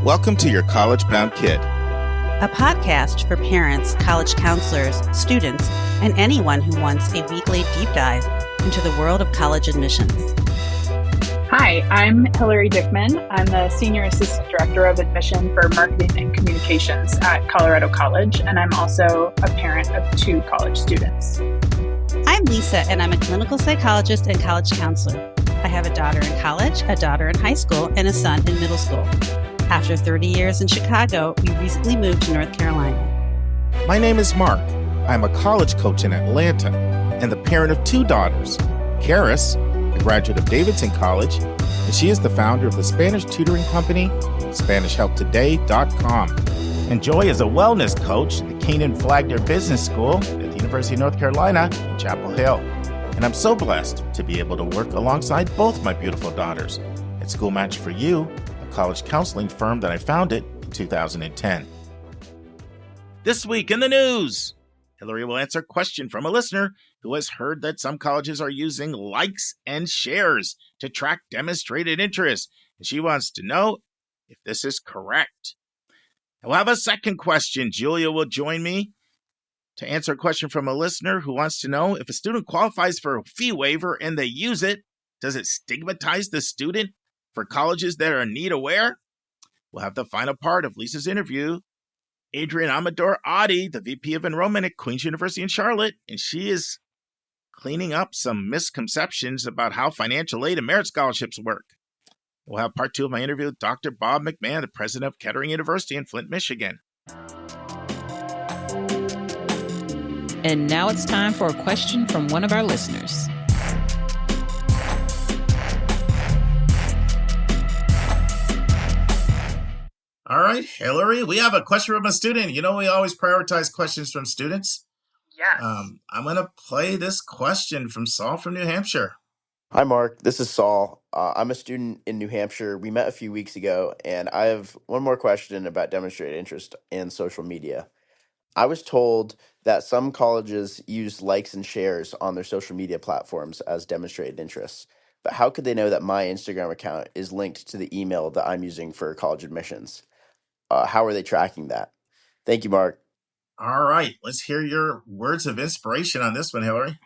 Welcome to Your College Bound Kid, a podcast for parents, college counselors, students, and anyone who wants a weekly deep dive into the world of college admissions. Hi, I'm Hillary Dickman. I'm the Senior Assistant Director of Admission for Marketing and Communications at Colorado College, and I'm also a parent of 2 college students. I'm Lisa, and I'm a clinical psychologist and college counselor. I have a daughter in college, a daughter in high school, and a son in middle school. After 30 years in Chicago, we recently moved to North Carolina. My name is Mark. I'm a college coach in Atlanta and the parent of 2 daughters. Karis, a graduate of Davidson College, and she is the founder of the Spanish tutoring company, SpanishHelpToday.com. And Joy is a wellness coach at the Canaan Flagler Business School at the University of North Carolina in Chapel Hill. And I'm so blessed to be able to work alongside both my beautiful daughters at School Match for You, a college counseling firm that I founded in 2010. This week in the news, Hillary will answer a question from a listener who has heard that some colleges are using likes and shares to track demonstrated interest, and she wants to know if this is correct. And we'll have a second question. Julia will join me to answer a question from a listener who wants to know if a student qualifies for a fee waiver and they use it, does it stigmatize the student for colleges that are need aware? We'll have the final part of Lisa's interview. Adrienne Amador-Oddi, the VP of Enrollment at Queen's University in Charlotte, and she is cleaning up some misconceptions about how financial aid and merit scholarships work. We'll have part 2 of my interview with Dr. Bob McMahon, the president of Kettering University in Flint, Michigan. And now it's time for a question from one of our listeners. All right, Hillary, we have a question from a student. You know, we always prioritize questions from students. Yes. I'm going to play this question from Saul from New Hampshire. Hi, Mark. This is Saul. I'm a student in New Hampshire. We met a few weeks ago, and I have one more question about demonstrated interest in social media. I was told that some colleges use likes and shares on their social media platforms as demonstrated interests. But how could they know that my Instagram account is linked to the email that I'm using for college admissions? How are they tracking that? Thank you, Mark. All right, let's hear your words of inspiration on this one, Hillary.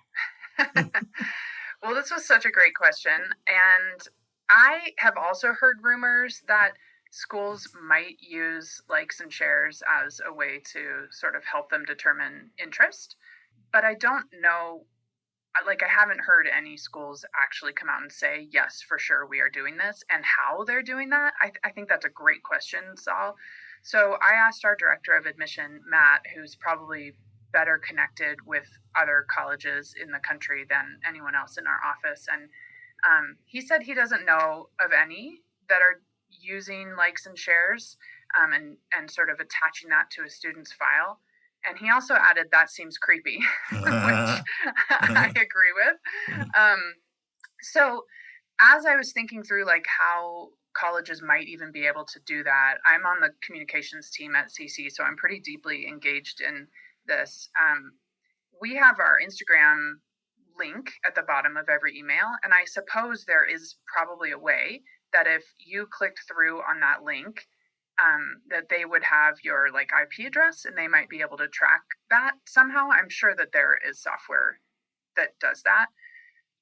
Well, this was such a great question. And I have also heard rumors that schools might use likes and shares as a way to sort of help them determine interest. But I don't know, I haven't heard any schools actually come out and say, yes, for sure, we are doing this, and how they're doing that. I think that's a great question, Saul. So I asked our director of admission, Matt, who's probably better connected with other colleges in the country than anyone else in our office. And he said he doesn't know of any that are using likes and shares and sort of attaching that to a student's file. And he also added, that seems creepy, which I agree with. So as I was thinking through how colleges might even be able to do that, I'm on the communications team at CC, so I'm pretty deeply engaged in this. We have our Instagram link at the bottom of every email, and I suppose there is probably a way that if you clicked through on that link, that they would have your IP address, and they might be able to track that somehow. I'm sure that there is software that does that.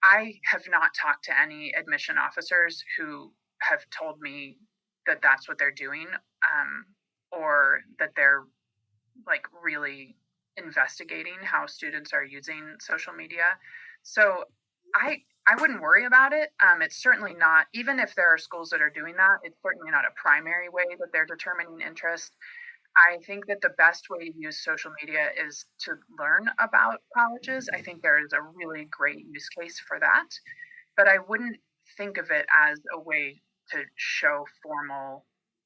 I have not talked to any admission officers who have told me that that's what they're doing, or that they're really investigating how students are using social media. So I wouldn't worry about it. It's certainly not, even if there are schools that are doing that, it's certainly not a primary way that they're determining interest. I think that the best way to use social media is to learn about colleges. I think there is a really great use case for that, but I wouldn't think of it as a way to show formal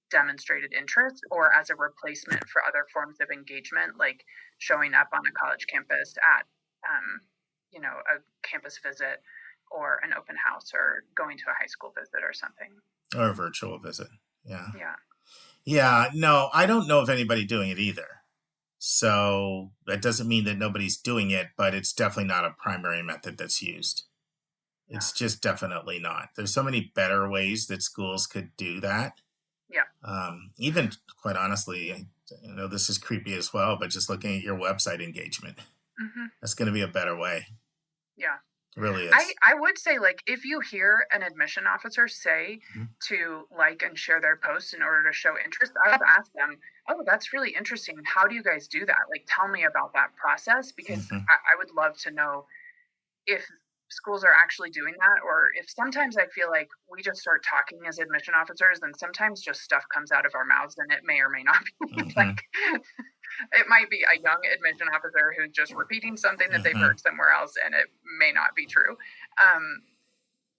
demonstrated interest or as a replacement for other forms of engagement, like showing up on a college campus at, a campus visit or an open house or going to a high school visit or something. Or a virtual visit. Yeah. Yeah. Yeah, no, I don't know of anybody doing it either. So that doesn't mean that nobody's doing it, but it's definitely not a primary method that's used. It's just definitely not. There's so many better ways that schools could do that. Yeah. Even quite honestly, I know this is creepy as well, but just looking at your website engagement, that's going to be a better way. Yeah. It really is. I would say, like, if you hear an admission officer say to like and share their posts in order to show interest, I would ask them, oh, that's really interesting. How do you guys do that? Like, tell me about that process, because I would love to know if schools are actually doing that, or if sometimes I feel like we just start talking as admission officers, and sometimes just stuff comes out of our mouths and it may or may not be like, it might be a young admission officer who's just repeating something that they've heard somewhere else and it may not be true.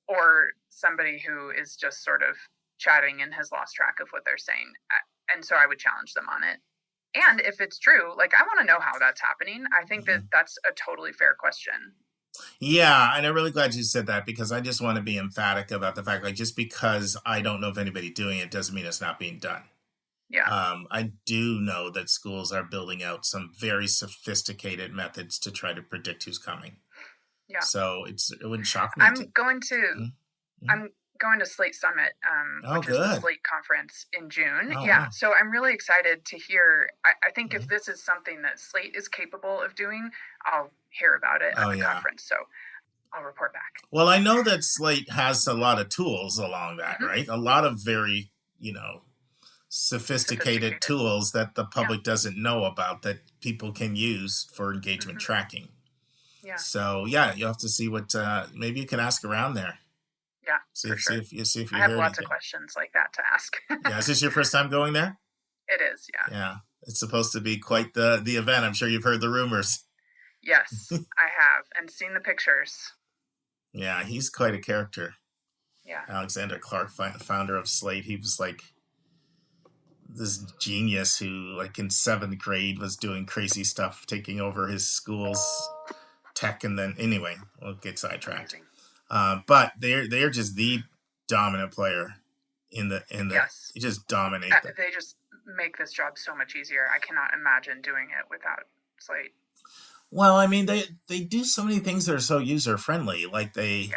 Or somebody who is just sort of chatting and has lost track of what they're saying. And so I would challenge them on it. And if it's true, like, I want to know how that's happening. I think that that's a totally fair question. Yeah, and I'm really glad you said that, because I just want to be emphatic about the fact, like, just because I don't know of anybody doing it doesn't mean it's not being done. Yeah. I do know that schools are building out some very sophisticated methods to try to predict who's coming. Yeah. So it wouldn't shock me. I'm going to Slate Summit, which is the Slate conference in June. Wow. So I'm really excited to hear. I think if this is something that Slate is capable of doing, I'll hear about it at the conference. So I'll report back. Well, I know that Slate has a lot of tools along that, right? A lot of very, sophisticated tools that the public doesn't know about, that people can use for engagement tracking. Yeah. So you'll have to see what, maybe you can ask around there. Yeah, see if you I have lots of questions like that to ask. Yeah, is this your first time going there? It is, yeah. Yeah, it's supposed to be quite the event. I'm sure you've heard the rumors. Yes, I have, and seen the pictures. Yeah, he's quite a character. Yeah. Alexander Clark, founder of Slate, he was like this genius who, like, in 7th grade was doing crazy stuff, taking over his school's tech, and then anyway, we'll get sidetracked. But they're just the dominant player in the yes. You just dominate them. They just make this job so much easier. I cannot imagine doing it without Slate. Well, I mean, they do so many things that are so user friendly. Like they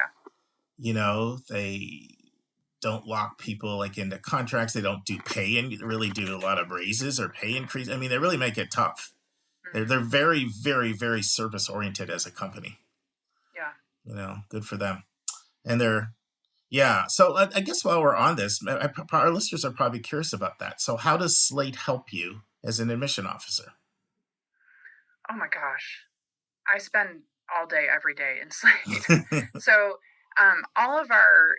don't lock people like into contracts. They don't do pay and really do a lot of raises or pay increase. I mean, they really make it tough. They're very, very, very service oriented as a company. Yeah. Good for them. And so I guess while we're on this, our listeners are probably curious about that. So how does Slate help you as an admission officer? Oh my gosh. I spend all day, every day in Slate. So all of our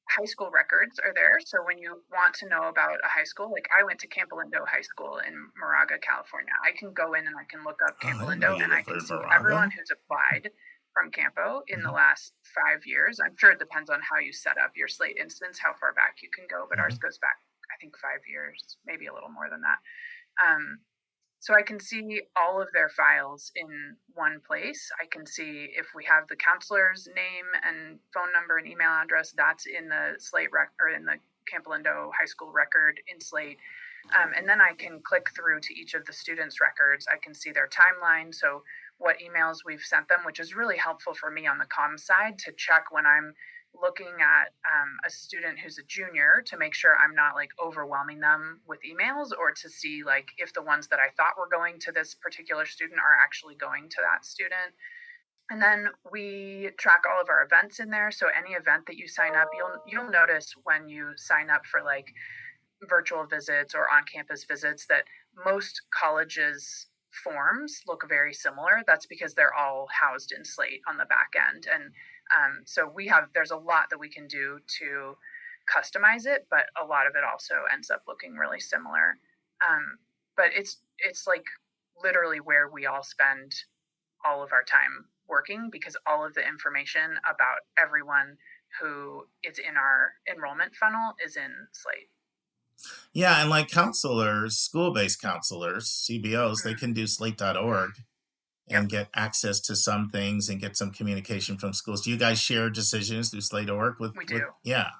high school records are there. So when you want to know about a high school, like I went to Campo Lindo High School in Moraga, California. I can go in and I can look up Campo Lindo and I can see everyone who's applied from Campo in the last 5 years. I'm sure it depends on how you set up your Slate instance, how far back you can go, but ours goes back, I think, 5 years, maybe a little more than that. So I can see all of their files in one place. I can see if we have the counselor's name and phone number and email address, that's in the Slate or in the Campo Lindo High School record in Slate. And then I can click through to each of the students' records. I can see their timeline, so what emails we've sent them, which is really helpful for me on the comms side to check when I'm looking at a student who's a junior to make sure I'm not like overwhelming them with emails, or to see like if the ones that I thought were going to this particular student are actually going to that student. And then we track all of our events in there. So any event that you sign up, you'll notice when you sign up for like virtual visits or on-campus visits that most colleges' forms look very similar. That's because they're all housed in Slate on the back end. And so there's a lot that we can do to customize it, but a lot of it also ends up looking really similar. But it's like literally where we all spend all of our time working, because all of the information about everyone who is in our enrollment funnel is in Slate. Yeah, and like counselors, school-based counselors, CBOs, they can do slate.org and get access to some things and get some communication from schools. Do you guys share decisions through Slate.org? We do.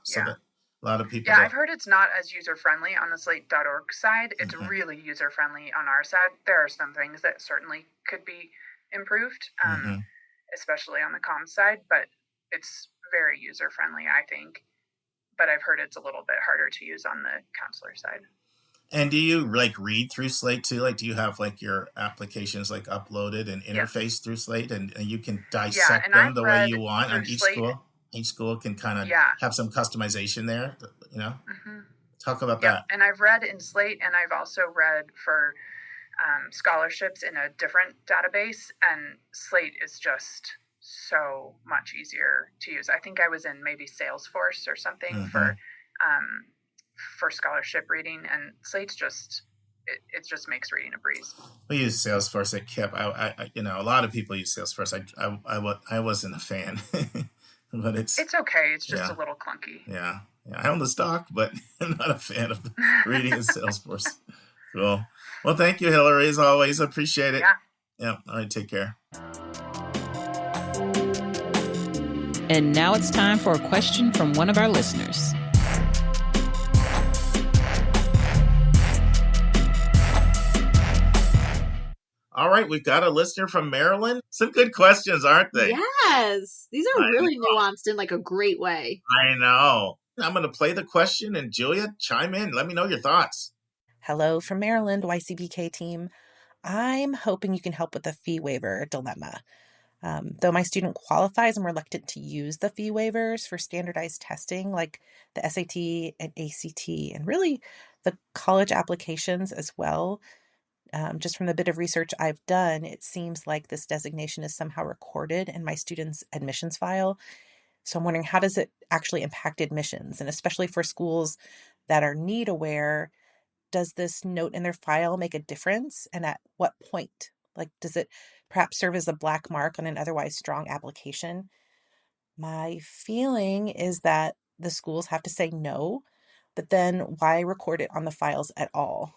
So that a lot of people... Yeah, I've heard it's not as user-friendly on the Slate.org side. It's really user-friendly on our side. There are some things that certainly could be improved, especially on the comms side, but it's very user-friendly, I think. but I've heard it's a little bit harder to use on the counselor side. And do you like read through Slate too? Like, do you have like your applications like uploaded and interfaced through Slate, and you can dissect them the way you want? And each school can kind of have some customization there, you know? Mm-hmm. Talk about that. And I've read in Slate, and I've also read for scholarships in a different database, and Slate is just so much easier to use. I think I was in maybe Salesforce or something for scholarship reading, and Slate's just it just makes reading a breeze. We use Salesforce at KIPP. I a lot of people use Salesforce. I wasn't a fan, but it's okay. It's just a little clunky. Yeah. I own the stock, but I'm not a fan of reading in Salesforce. Cool. Well, thank you, Hillary, as always. Appreciate it. Yeah. All right. Take care. And now it's time for a question from one of our listeners. All right, we've got a listener from Maryland. Some good questions, aren't they? Yes. These are really nuanced in like a great way. I know. I'm going to play the question, and Julia, chime in. Let me know your thoughts. Hello from Maryland, YCBK team. I'm hoping you can help with the fee waiver dilemma. Though my student qualifies, I'm reluctant to use the fee waivers for standardized testing like the SAT and ACT, and really the college applications as well. Just from the bit of research I've done, it seems like this designation is somehow recorded in my student's admissions file. So I'm wondering, how does it actually impact admissions? And especially for schools that are need aware, does this note in their file make a difference? And at what point? Like, does it perhaps serve as a black mark on an otherwise strong application? My feeling is that the schools have to say no, but then why record it on the files at all?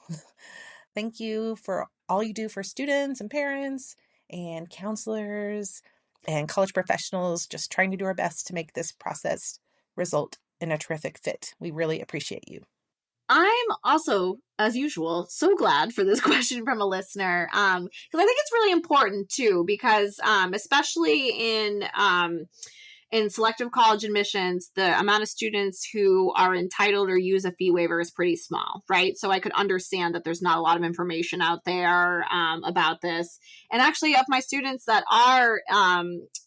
Thank you for all you do for students and parents and counselors and college professionals, just trying to do our best to make this process result in a terrific fit. We really appreciate you. I'm also, as usual, so glad for this question from a listener, because I think it's really important too, because especially in selective college admissions, the amount of students who are entitled or use a fee waiver is pretty small, right? So I could understand that there's not a lot of information out there about this. And actually, of my students that are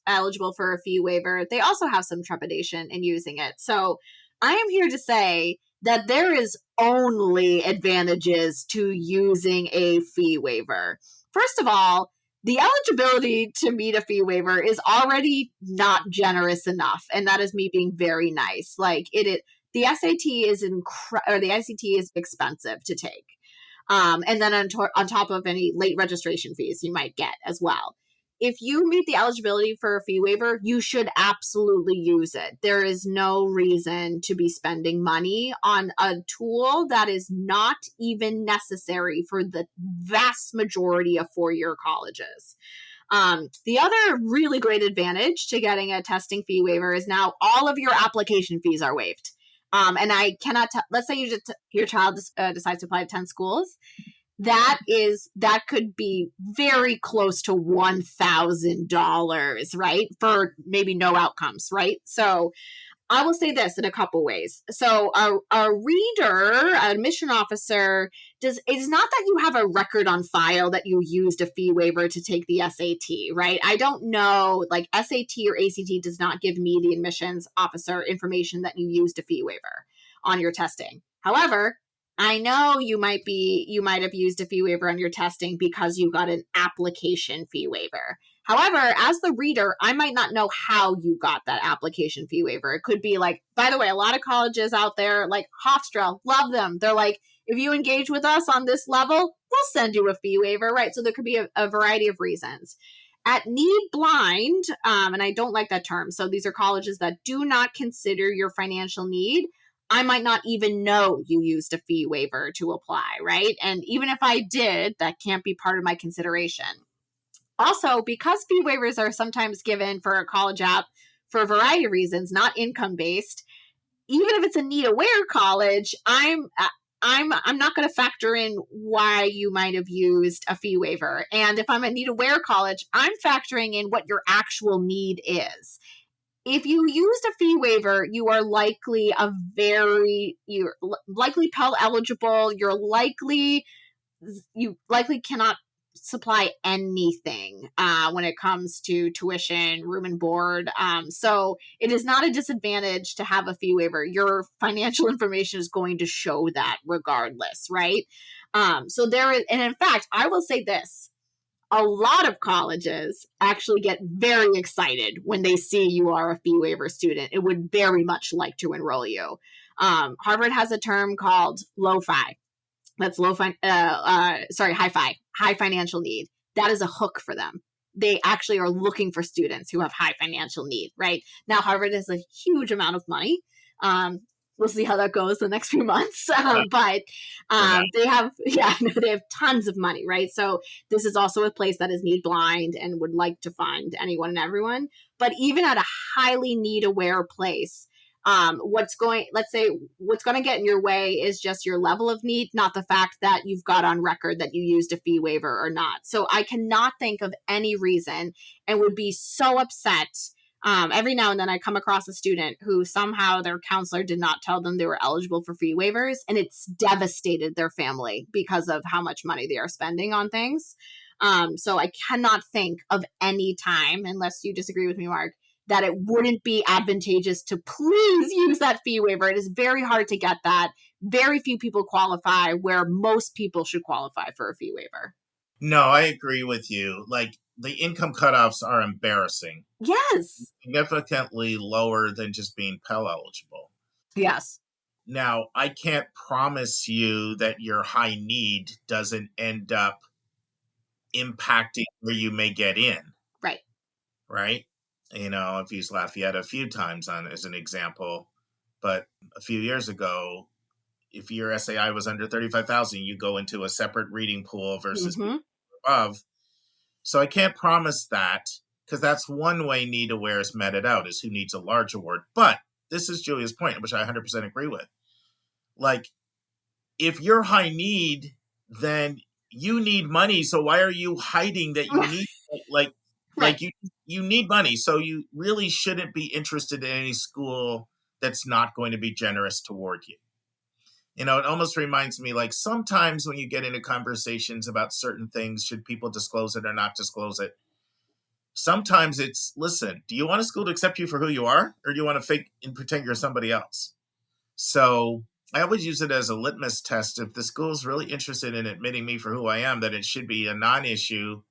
eligible for a fee waiver, they also have some trepidation in using it. So I am here to say that there is only advantages to using a fee waiver. First of all, the eligibility to meet a fee waiver is already not generous enough, and that is me being very nice. Like the SAT is the ICT is expensive to take, and then on top of any late registration fees you might get as well. If you meet the eligibility for a fee waiver, you should absolutely use it. There is no reason to be spending money on a tool that is not even necessary for the vast majority of four-year colleges. The other really great advantage to getting a testing fee waiver is now all of your application fees are waived. And I cannot let's say your child decides to apply to 10 schools. That could be very close to $1,000, right? For maybe no outcomes, right? So I will say this in a couple ways. So a reader, an admission officer, it is not that you have a record on file that you used a fee waiver to take the SAT, right? I don't know, like SAT or ACT does not give me, the admissions officer, information that you used a fee waiver on your testing. However, I know you might have used a fee waiver on your testing because you got an application fee waiver. However, as the reader, I might not know how you got that application fee waiver. It could be like, by the way, a lot of colleges out there, like Hofstra, love them. They're like, if you engage with us on this level, we'll send you a fee waiver, right? So there could be a variety of reasons. At need blind, and I don't like that term, so these are colleges that do not consider your financial need, I might not even know you used a fee waiver to apply, right? And even if I did, that can't be part of my consideration. Also, because fee waivers are sometimes given for a college app for a variety of reasons, not income-based, even if it's a need-aware college, I'm not going to factor in why you might have used a fee waiver. And if I'm a need-aware college, I'm factoring in what your actual need is. if you used a fee waiver, you're likely Pell eligible. You likely cannot supply anything when it comes to tuition, room and board. So it is not a disadvantage to have a fee waiver. Your financial information is going to show that regardless, right? So there is, and in fact, I will say this. A lot of colleges actually get very excited when they see you are a fee waiver student. It would very much like to enroll you. Harvard has a term called LOFI. That's high financial need. That is a hook for them. They actually are looking for students who have high financial need, right? Now, Harvard has a huge amount of money. We'll see how that goes the next few months. But they have tons of money, right? So this is also a place that is need blind and would like to fund anyone and everyone. But even at a highly need aware place, what's going to get in your way is just your level of need, not the fact that you've got on record that you used a fee waiver or not. So I cannot think of any reason and would be so upset. Every now and then I come across a student who somehow their counselor did not tell them they were eligible for fee waivers, and it's devastated their family because of how much money they are spending on things. So I cannot think of any time, unless you disagree with me, Mark, that it wouldn't be advantageous to please use that fee waiver. It is very hard to get that. Very few people qualify where most people should qualify for a fee waiver. No, I agree with you. Like, the income cutoffs are embarrassing. Yes. Significantly lower than just being Pell eligible. Yes. Now, I can't promise you that your high need doesn't end up impacting where you may get in. Right. Right? You know, I've used Lafayette a few times as an example, but a few years ago, if your SAI was under 35,000, you go into a separate reading pool versus above. So I can't promise that, because that's one way need aware is meted out, is who needs a large award. But this is Julia's point, which I 100% agree with. Like, if you're high need, then you need money. So why are you hiding that you need you need money? So you really shouldn't be interested in any school that's not going to be generous toward you. You know, it almost reminds me, like, sometimes when you get into conversations about certain things, should people disclose it or not disclose it? Sometimes it's, listen, do you want a school to accept you for who you are, or do you want to fake and pretend you're somebody else? So I always use it as a litmus test. If the school's really interested in admitting me for who I am, that it should be a non-issue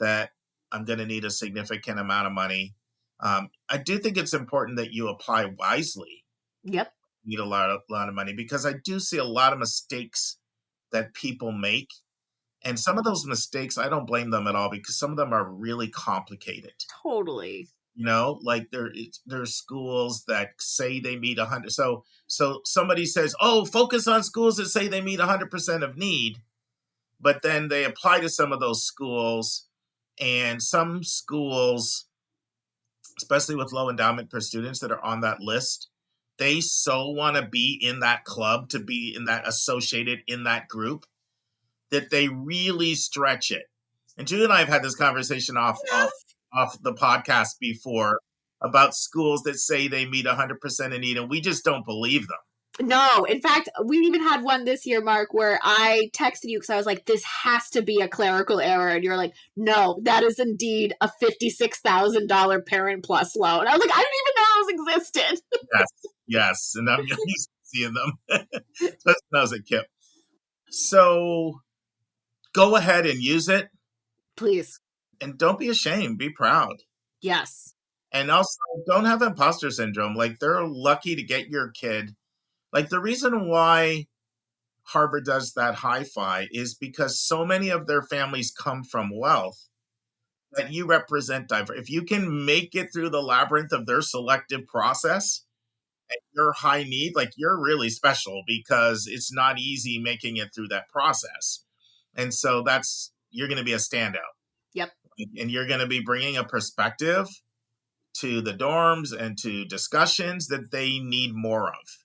that I'm going to need a significant amount of money. I do think it's important that you apply wisely. Yep. Need a lot of money, because I do see a lot of mistakes that people make. And some of those mistakes, I don't blame them at all, because some of them are really complicated. Totally. You know, like there's schools that say they meet 100. So somebody says, oh, focus on schools that say they meet 100% of need. But then they apply to some of those schools, and some schools, especially with low endowment per students that are on that list, they so want to be in that club, to be in that associated in that group, that they really stretch it. And Julie and I have had this conversation off the podcast before about schools that say they meet 100% of need, and we just don't believe them. No, in fact, we even had one this year, Mark, where I texted you because I was like, this has to be a clerical error. And you're like, no, that is indeed a $56,000 Parent Plus loan. I was like, I didn't even know those existed. Yes. And I'm used to seeing them. Especially when I was a kid. So go ahead and use it. Please. And don't be ashamed. Be proud. Yes. And also, don't have imposter syndrome. Like, they're lucky to get your kid. Like, the reason why Harvard does that hi-fi is because so many of their families come from wealth that you represent diversity. If you can make it through the labyrinth of their selective process and you're high need, like, you're really special, because it's not easy making it through that process. And so you're going to be a standout. Yep. And you're going to be bringing a perspective to the dorms and to discussions that they need more of.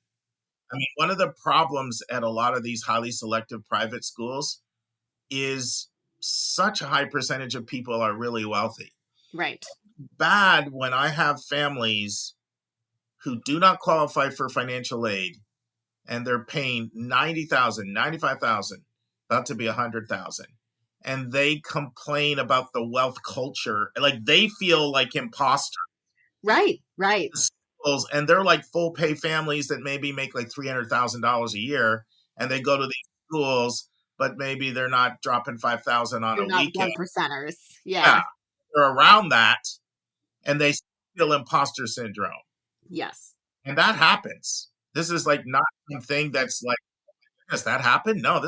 I mean, one of the problems at a lot of these highly selective private schools is such a high percentage of people are really wealthy. Right. bad when I have families who do not qualify for financial aid and they're paying $90,000, $95,000, about to be $100,000. And they complain about the wealth culture. Like they feel like imposters. Right. Schools, and they're like full pay families that maybe make like $300,000 a year. And they go to these schools, but maybe they're not dropping 5,000 on They're a not weekend. 1%ers. Yeah. Yeah. They're around that and they feel imposter syndrome. Yes. And that happens. This is like not something that's like, does that happen? No,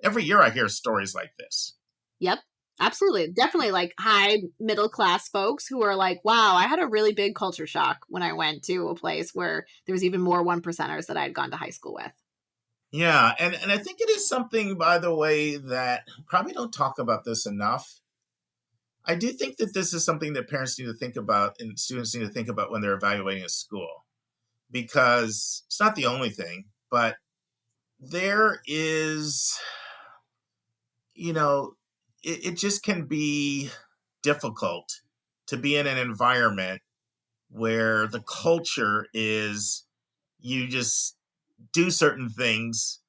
every year I hear stories like this. Yep. Absolutely. Definitely like high middle class folks who are like, wow, I had a really big culture shock when I went to a place where there was even more 1%ers that I had gone to high school with. Yeah. And I think it is something, by the way, that probably don't talk about this enough. I do think that this is something that parents need to think about and students need to think about when they're evaluating a school, because it's not the only thing, but there is, it just can be difficult to be in an environment where the culture is you just do certain things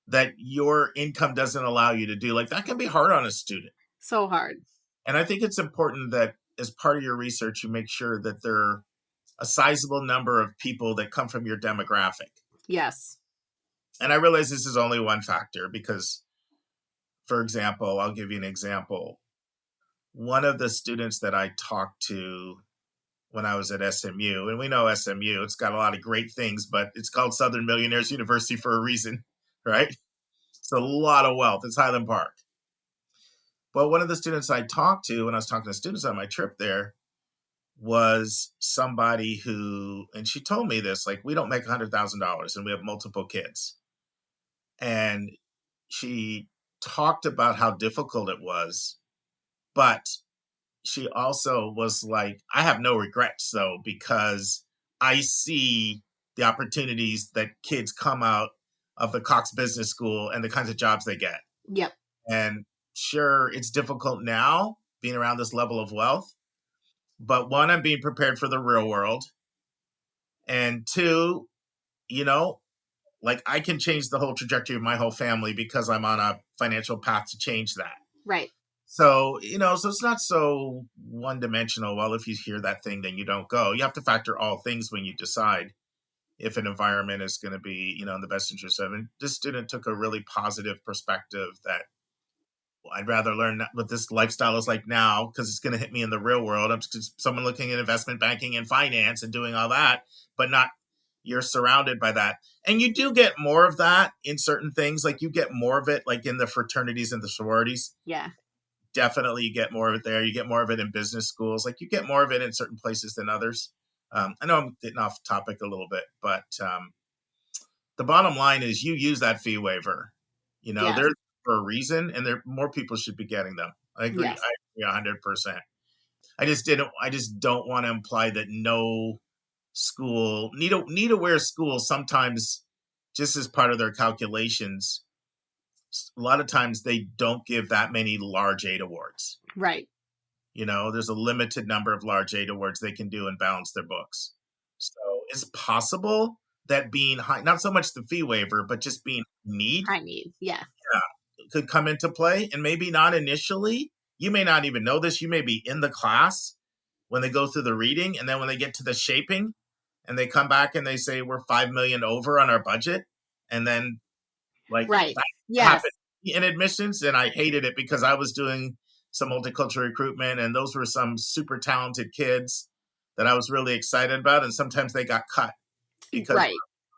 that your income doesn't allow you to do. Like that can be hard on a student. So hard. And I think it's important that as part of your research, you make sure that there are a sizable number of people that come from your demographic. Yes. And I realize this is only one factor because, for example, I'll give you an example. One of the students that I talked to when I was at SMU, and we know SMU, it's got a lot of great things, but it's called Southern Millionaires University for a reason, right? It's a lot of wealth. It's Highland Park. But one of the students I talked to when I was talking to students on my trip there was somebody who, and she told me this, like, we don't make $100,000 and we have multiple kids. And she talked about how difficult it was, but she also was like, I have no regrets though, because I see the opportunities that kids come out of the Cox Business School and the kinds of jobs they get. Yep. And sure, it's difficult now being around this level of wealth, but one, I'm being prepared for the real world. And two, like I can change the whole trajectory of my whole family because I'm on a financial path to change that. Right. So, so it's not so one dimensional. Well, if you hear that thing, then you don't go. You have to factor all things when you decide if an environment is going to be, in the best interest of it. And this student took a really positive perspective that I'd rather learn what this lifestyle is like now because it's going to hit me in the real world. I'm just someone looking at investment banking and finance and doing all that, but not you're surrounded by that. And you do get more of that in certain things. Like you get more of it like in the fraternities and the sororities. Yeah. Definitely you get more of it there. You get more of it in business schools. Like you get more of it in certain places than others. I know I'm getting off topic a little bit, but the bottom line is you use that fee waiver. They're for a reason, and more people should be getting them. I agree. Yes. I agree 100%. I just don't want to imply that no school need to wear school sometimes just as part of their calculations. A lot of times they don't give that many large aid awards. Right. There's a limited number of large aid awards they can do and balance their books. So it's possible that being high, not so much the fee waiver, but just being high need. Yeah. Could come into play, and maybe not initially. You may not even know this. You may be in the class when they go through the reading, and then when they get to the shaping and they come back and they say we're $5 million over on our budget, and then right. That yes. happened in admissions, and I hated it because I was doing some multicultural recruitment, and those were some super talented kids that I was really excited about, and sometimes they got cut because right.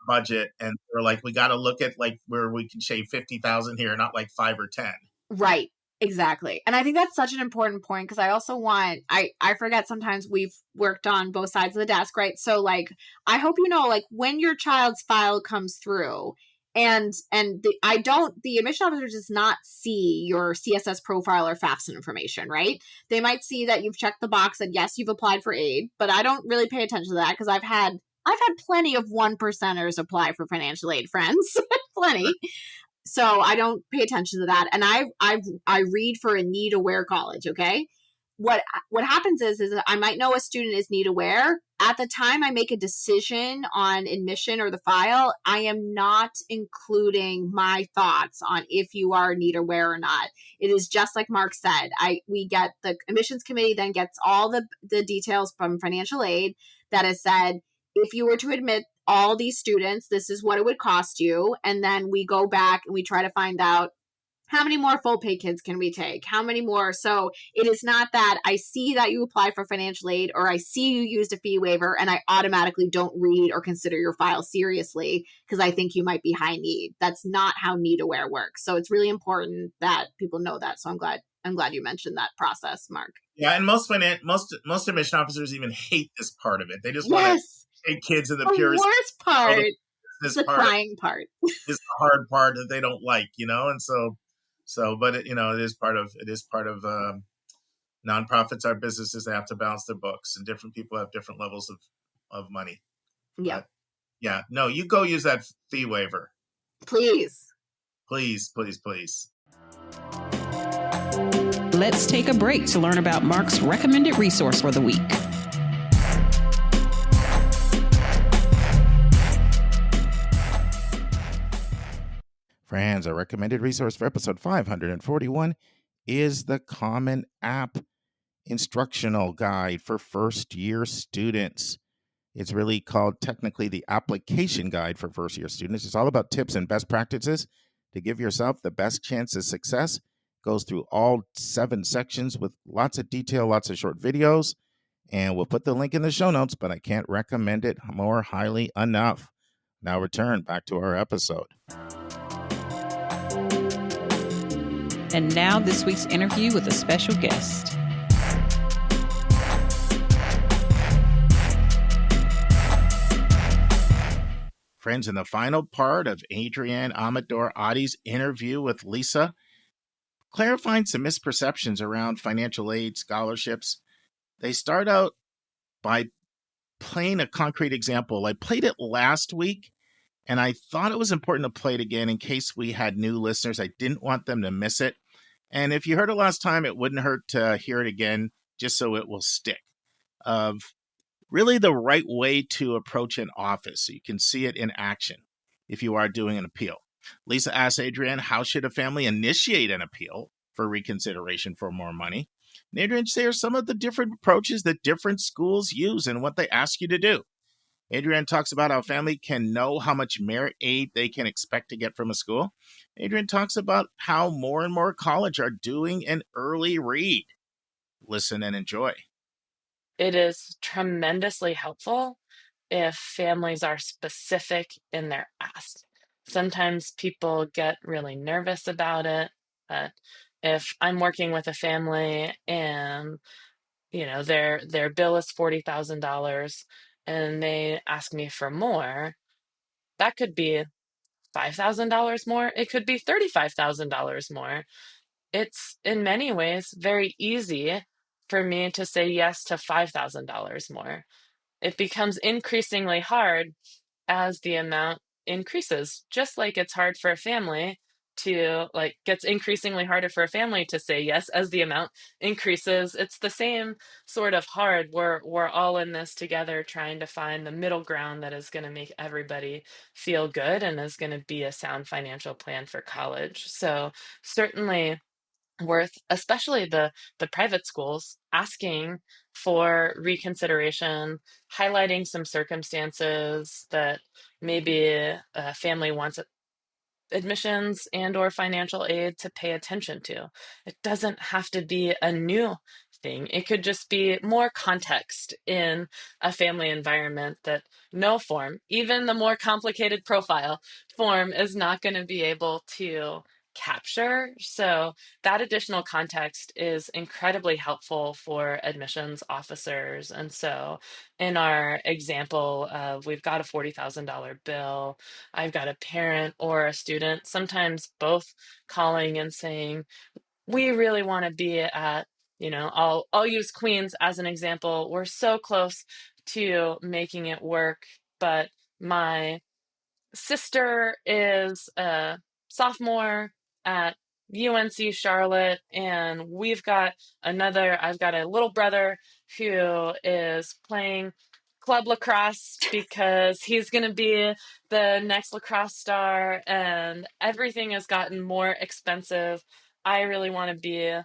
budget, and we're like, we got to look at like where we can shave 50,000 here, not like 5 or 10. Right. Exactly. And I think that's such an important point because I also want, I forget sometimes we've worked on both sides of the desk, right? So like, I hope like when your child's file comes through and the admission officer does not see your CSS profile or FAFSA information, right? They might see that you've checked the box that yes, you've applied for aid, but I don't really pay attention to that because I've had plenty of 1%ers apply for financial aid, friends. Plenty. So I don't pay attention to that. And I read for a need-aware college, okay? what happens is I might know a student is need aware. At the time I make a decision on admission or the file, I am not including my thoughts on if you are need aware or not. It is just like Mark said. We get the admissions committee then gets all the details from financial aid that has said, if you were to admit all these students, this is what it would cost you. And then we go back and we try to find out how many more full pay kids can we take? How many more? So it is not that I see that you apply for financial aid or I see you used a fee waiver and I automatically don't read or consider your file seriously because I think you might be high need. That's not how need aware works. So it's really important that people know that. So I'm glad you mentioned that process, Mark. Yeah, and most admission officers even hate this part of it. They just want to take kids in the purest. Worst part, the crying part, is the hard part that they don't like, and but it is part of nonprofits are businesses. They have to balance their books, and different people have different levels of money. Yeah. But, yeah. No, you go use that fee waiver. Please. Please, please, please. Let's take a break to learn about Mark's recommended resource for the week. Friends, our recommended resource for episode 541 is the Common App Instructional Guide for First-Year Students. It's really called technically the Application Guide for First-Year Students. It's all about tips and best practices to give yourself the best chance of success. It goes through all 7 sections with lots of detail, lots of short videos, and we'll put the link in the show notes, but I can't recommend it more highly enough. Now return back to our episode. And now this week's interview with a special guest. Friends, in the final part of Adrienne Amador-Oddi's interview with Lisa, clarifying some misperceptions around financial aid scholarships, they start out by playing a concrete example. I played it last week, and I thought it was important to play it again in case we had new listeners. I didn't want them to miss it. And if you heard it last time, it wouldn't hurt to hear it again, just so it will stick. Of really the right way to approach an office, so you can see it in action if you are doing an appeal. Lisa asked Adrienne, how should a family initiate an appeal for reconsideration for more money? And Adrienne shares some of the different approaches that different schools use and what they ask you to do. Adrienne talks about how a family can know how much merit aid they can expect to get from a school. Adrienne talks about how more and more college are doing an early read. Listen and enjoy. It is tremendously helpful if families are specific in their ask. Sometimes people get really nervous about it. If I'm working with a family and their bill is $40,000 and they ask me for more, that could be $5,000 more. It could be $35,000 more. It's in many ways very easy for me to say yes to $5,000 more. It becomes increasingly hard as the amount increases, just like it's hard for a family to gets increasingly harder for a family to say yes as the amount increases. It's the same sort of hard. We're all in this together trying to find the middle ground that is going to make everybody feel good and is going to be a sound financial plan for college. So certainly worth, especially the private schools, asking for reconsideration, highlighting some circumstances that maybe a family wants admissions and or financial aid to pay attention to. It doesn't have to be a new thing. It could just be more context in a family environment that no form, even the more complicated profile form, is not going to be able to capture. So that additional context is incredibly helpful for admissions officers. And so in our example of we've got a $40,000 bill, I've got a parent or a student, sometimes both calling and saying, we really want to be at, I'll use Queens as an example. We're so close to making it work, but my sister is a sophomore at UNC Charlotte, and I've got a little brother who is playing club lacrosse because he's going to be the next lacrosse star, and everything has gotten more expensive. I really want to be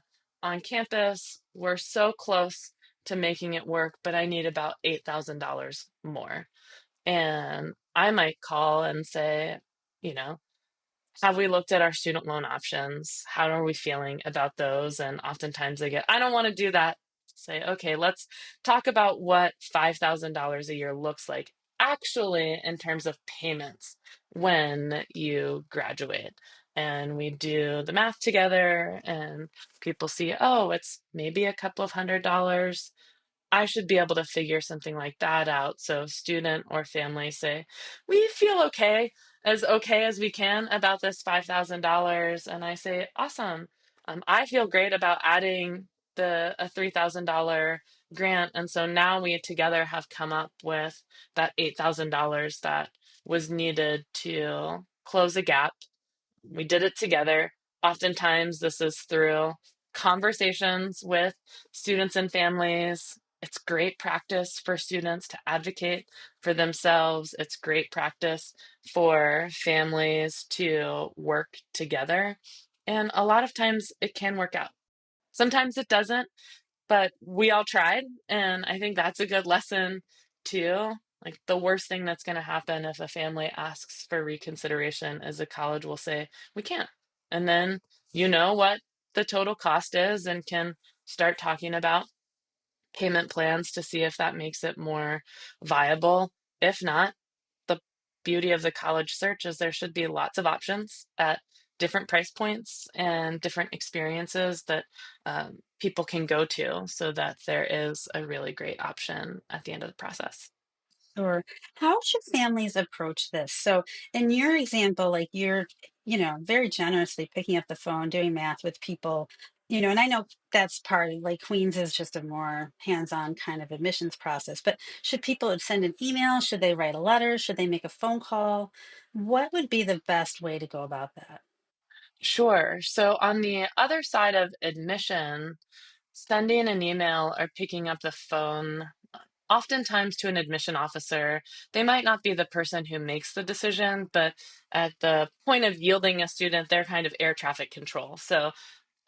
on campus. We're so close to making it work, but I need about $8,000 more. And I might call and say, you know, have we looked at our student loan options? How are we feeling about those? And oftentimes they get, I don't want to do that. Say, okay, let's talk about what $5,000 a year looks like actually in terms of payments when you graduate. And we do the math together, and people see, oh, it's maybe a couple of $100. I should be able to figure something like that out. So student or family say, we feel okay as we can about this $5,000. And I say, awesome. I feel great about adding the a $3,000 grant. And so now we together have come up with that $8,000 that was needed to close a gap. We did it together. Oftentimes, this is through conversations with students and families. It's great practice for students to advocate for themselves. It's great practice for families to work together. And a lot of times it can work out. Sometimes it doesn't, but we all tried. And I think that's a good lesson too. Like, the worst thing that's going to happen if a family asks for reconsideration is a college will say, we can't. And then you know what the total cost is and can start talking about payment plans to see if that makes it more viable. If not, the beauty of the college search is there should be lots of options at different price points and different experiences that people can go to, so that there is a really great option at the end of the process. Or how should families approach this? So, in your example, like you're, very generously picking up the phone, doing math with people, and I know that's part of like Queens is just a more hands-on kind of admissions process. But should people send an email? Should they write a letter? Should they make a phone call? What would be the best way to go about that? Sure. So on the other side of admission, sending an email or picking up the phone, oftentimes to an admission officer, they might not be the person who makes the decision, but at the point of yielding a student, they're kind of air traffic control. So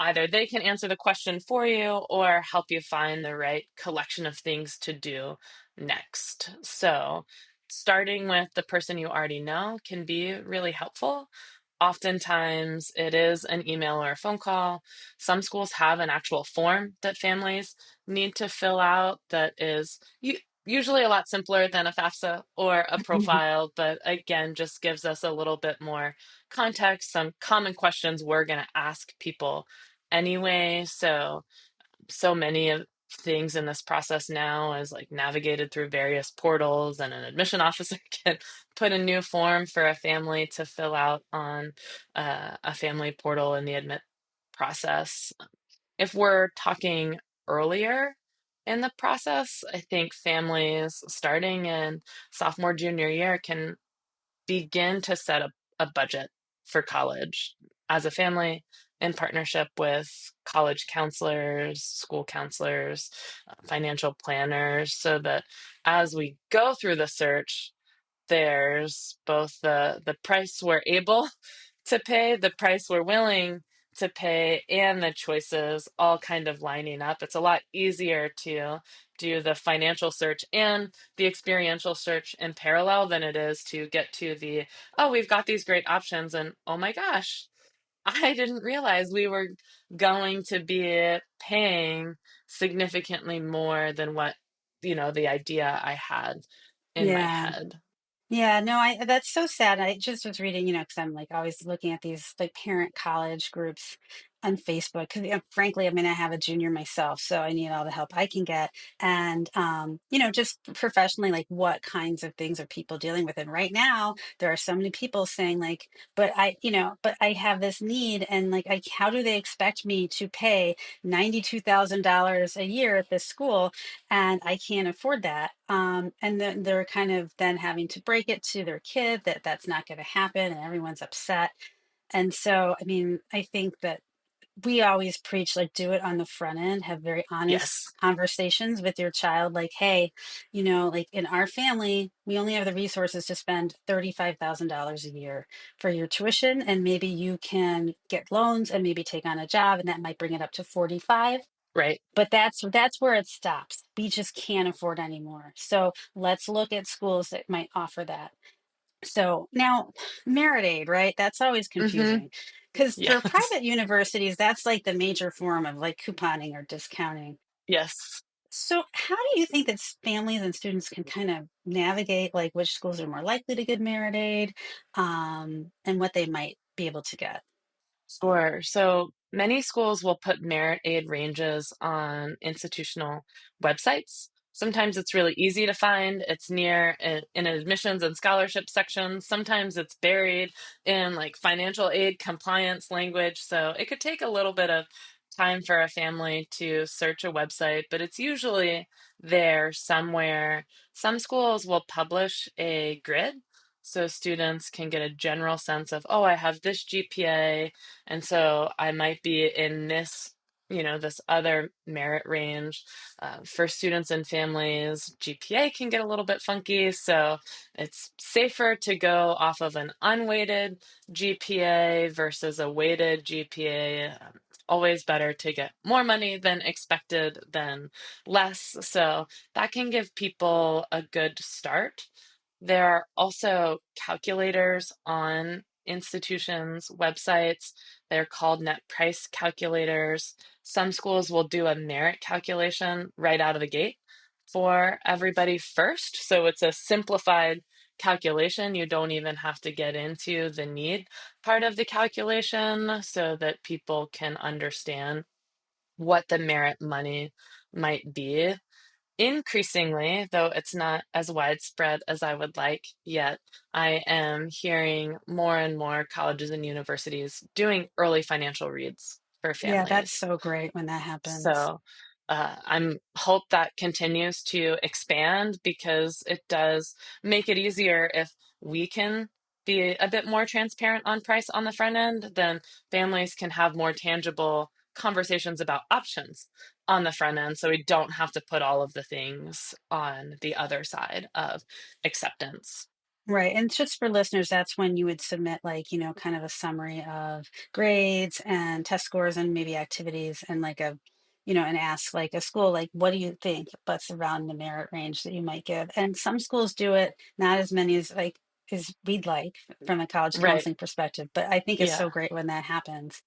either they can answer the question for you or help you find the right collection of things to do next. So, starting with the person you already know can be really helpful. Oftentimes, it is an email or a phone call. Some schools have an actual form that families need to fill out that is usually a lot simpler than a FAFSA or a profile, but again, just gives us a little bit more context, some common questions we're going to ask people anyway. So many of things in this process now is like navigated through various portals, and an admission officer can put a new form for a family to fill out on a family portal in the admit process. If we're talking earlier in the process, I think families starting in sophomore, junior year can begin to set a budget for college as a family in partnership with college counselors, school counselors, financial planners, so that as we go through the search, there's both the price we're able to pay, the price we're willing to pay, and the choices all kind of lining up. It's a lot easier to do the financial search and the experiential search in parallel than it is to get to the, oh, we've got these great options, and oh my gosh, I didn't realize we were going to be paying significantly more than what, the idea I had in my Yeah. head. Yeah, no, I that's so sad. I just was reading, because I'm like always looking at these like parent college groups on Facebook. Because frankly, I mean, I have a junior myself, so I need all the help I can get. And just professionally, like what kinds of things are people dealing with? And right now, there are so many people saying like, but I have this need, and like, how do they expect me to pay $92,000 a year at this school? And I can't afford that. And then they're kind of then having to break it to their kid that that's not going to happen, and everyone's upset. And so, I mean, I think that we always preach like do it on the front end, have very honest Yes. conversations with your child, like, hey, like in our family we only have the resources to spend $35,000 a year for your tuition, and maybe you can get loans and maybe take on a job and that might bring it up to 45, Right. but that's where it stops. We just can't afford anymore, so let's look at schools that might offer that. So now, merit aid, right? That's always Mm-hmm. confusing because for Yes. private universities, that's like the major form of like couponing or discounting. Yes. So, how do you think that families and students can kind of navigate like which schools are more likely to get merit aid, and what they might be able to get? Sure. So many schools will put merit aid ranges on institutional websites. Sometimes it's really easy to find. It's near in admissions and scholarship sections. Sometimes it's buried in like financial aid compliance language. So it could take a little bit of time for a family to search a website, but it's usually there somewhere. Some schools will publish a grid so students can get a general sense of, oh, I have this GPA, and so I might be in this, this other merit range. For students and families, GPA can get a little bit funky. So it's safer to go off of an unweighted GPA versus a weighted GPA. Always better to get more money than expected than less. So that can give people a good start. There are also calculators on institutions' websites. They're called net price calculators. Some schools will do a merit calculation right out of the gate for everybody first. So it's a simplified calculation. You don't even have to get into the need part of the calculation so that people can understand what the merit money might be. Increasingly, though it's not as widespread as I would like yet, I am hearing more and more colleges and universities doing early financial reads for Yeah, that's families. so great when that happens. So I'm hope that continues to expand because it does make it easier if we can be a bit more transparent on price on the front end, then families can have more tangible conversations about options on the front end. So we don't have to put all of the things on the other side of acceptance. Right. And just for listeners, that's when you would submit, like, kind of a summary of grades and test scores and maybe activities, and like and ask like a school, like, what do you think? What's around the merit range that you might give? And some schools do it, not as many as we'd like from a college Right. counseling perspective, but I think it's so Yeah. great when that happens.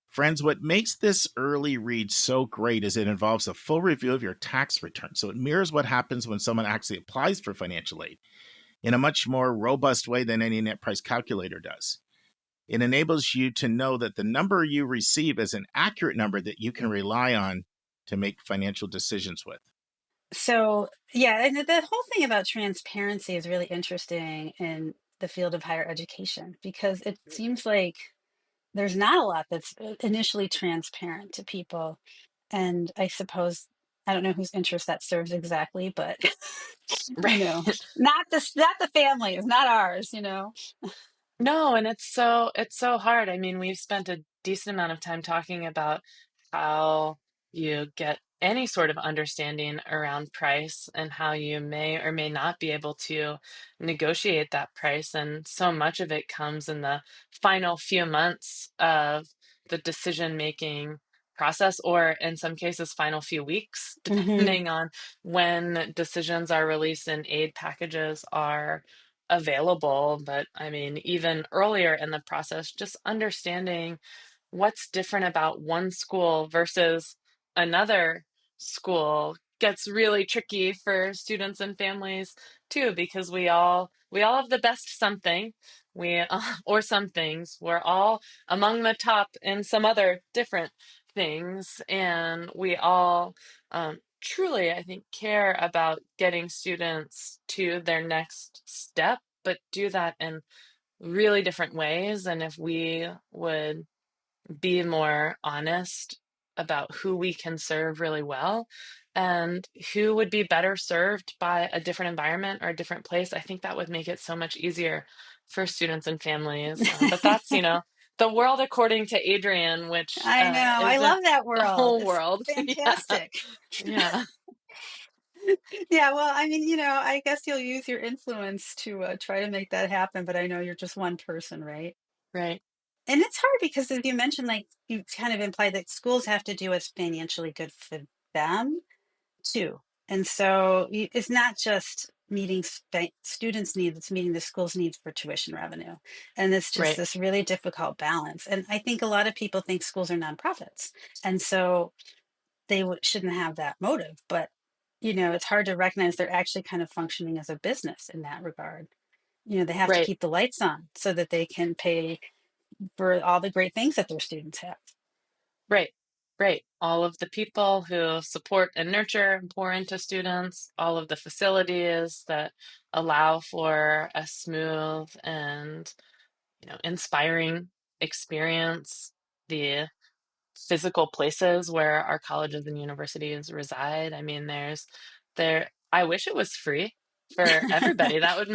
Friends, what makes this early read so great is it involves a full review of your tax return. So it mirrors what happens when someone actually applies for financial aid in a much more robust way than any net price calculator does. It enables you to know that the number you receive is an accurate number that you can rely on to make financial decisions with. So, yeah, and the whole thing about transparency is really interesting in the field of higher education because it seems like there's not a lot that's initially transparent to people. And I suppose I don't know whose interest that serves exactly, but Right. not the families, not ours. No, and it's so hard. I mean, we've spent a decent amount of time talking about how you get any sort of understanding around price and how you may or may not be able to negotiate that price. And so much of it comes in the final few months of the decision making process, or in some cases, final few weeks, Hmm. depending on when decisions are released and aid packages are available. But I mean, even earlier in the process, just understanding what's different about one school versus another school gets really tricky for students and families too, because we all have the best something, we or some things, we're all among the top in some other different things, and we all truly, I think, care about getting students to their next step, but do that in really different ways. And if we would be more honest about who we can serve really well and who would be better served by a different environment or a different place, I think that would make it so much easier for students and families. But the world according to Adrienne, which I know. I isn't love that the world. whole It's world. Yeah. fantastic. Yeah. Yeah, well, I mean, I guess you'll use your influence to try to make that happen, but I know you're just one person, right? Right. And it's hard because, as you mentioned, like you kind of implied that schools have to do what's financially good for them too. And so it's not just meeting students' needs, it's meeting the school's needs for tuition revenue. And it's just Right. this really difficult balance. And I think a lot of people think schools are nonprofits. And so they shouldn't have that motive. But, it's hard to recognize they're actually kind of functioning as a business in that regard. They have to Right. keep the lights on so that they can pay for all the great things that their students have. Right. Right. All of the people who support and nurture and pour into students, all of the facilities that allow for a smooth and, inspiring experience, the physical places where our colleges and universities reside. I mean, I wish it was free for everybody. That would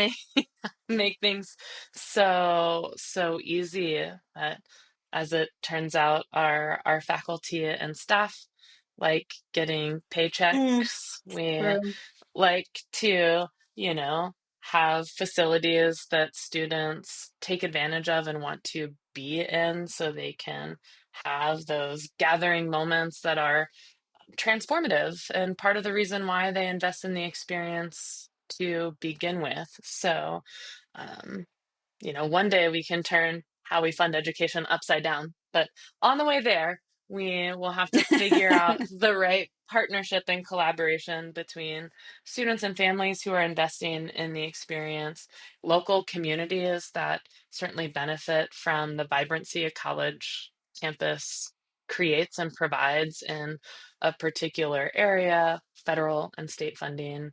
make things so easy. But as it turns out, our faculty and staff like getting Mm, paychecks. We true. like to, have facilities that students take advantage of and want to be in so they can have those gathering moments that are transformative and part of the reason why they invest in the experience to begin with. So, um, one day we can turn how we fund education upside down. But on the way there, we will have to figure out the right partnership and collaboration between students and families who are investing in the experience, local communities that certainly benefit from the vibrancy a college campus creates and provides in a particular area, federal and state funding,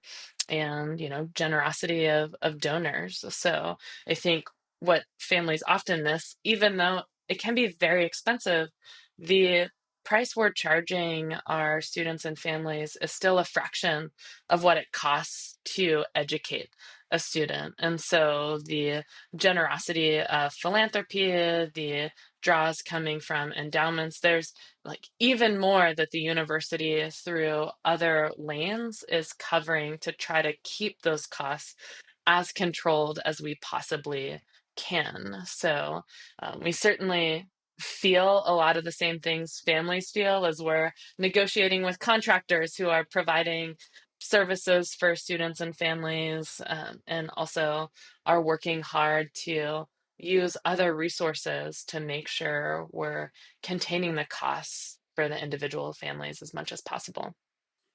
and generosity of donors. So I think what families often miss, even though it can be very expensive, the price we're charging our students and families is still a fraction of what it costs to educate a student. And so the generosity of philanthropy, the draws coming from endowments, there's like even more that the university through other lanes is covering to try to keep those costs as controlled as we possibly can. So we certainly feel a lot of the same things families feel as we're negotiating with contractors who are providing services for students and families, and also are working hard to use other resources to make sure we're containing the costs for the individual families as much as possible.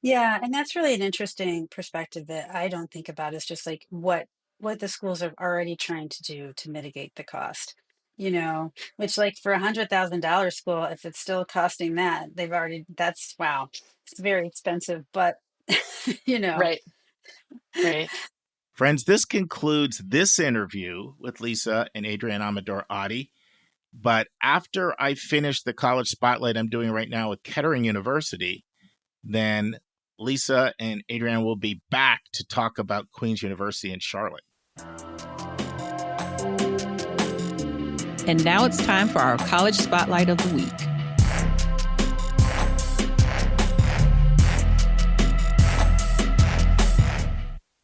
Yeah, and that's really an interesting perspective that I don't think about. Is just like what the schools are already trying to do to mitigate the cost. Which like for $100,000 school, if it's still costing that, that's wow, it's very expensive. But you know, Right, right. Friends, this concludes this interview with Lisa and Adrienne Amador-Oddi. But after I finish the college spotlight I'm doing right now with Kettering University, then Lisa and Adrienne will be back to talk about Queen's University in Charlotte. And now it's time for our college spotlight of the week.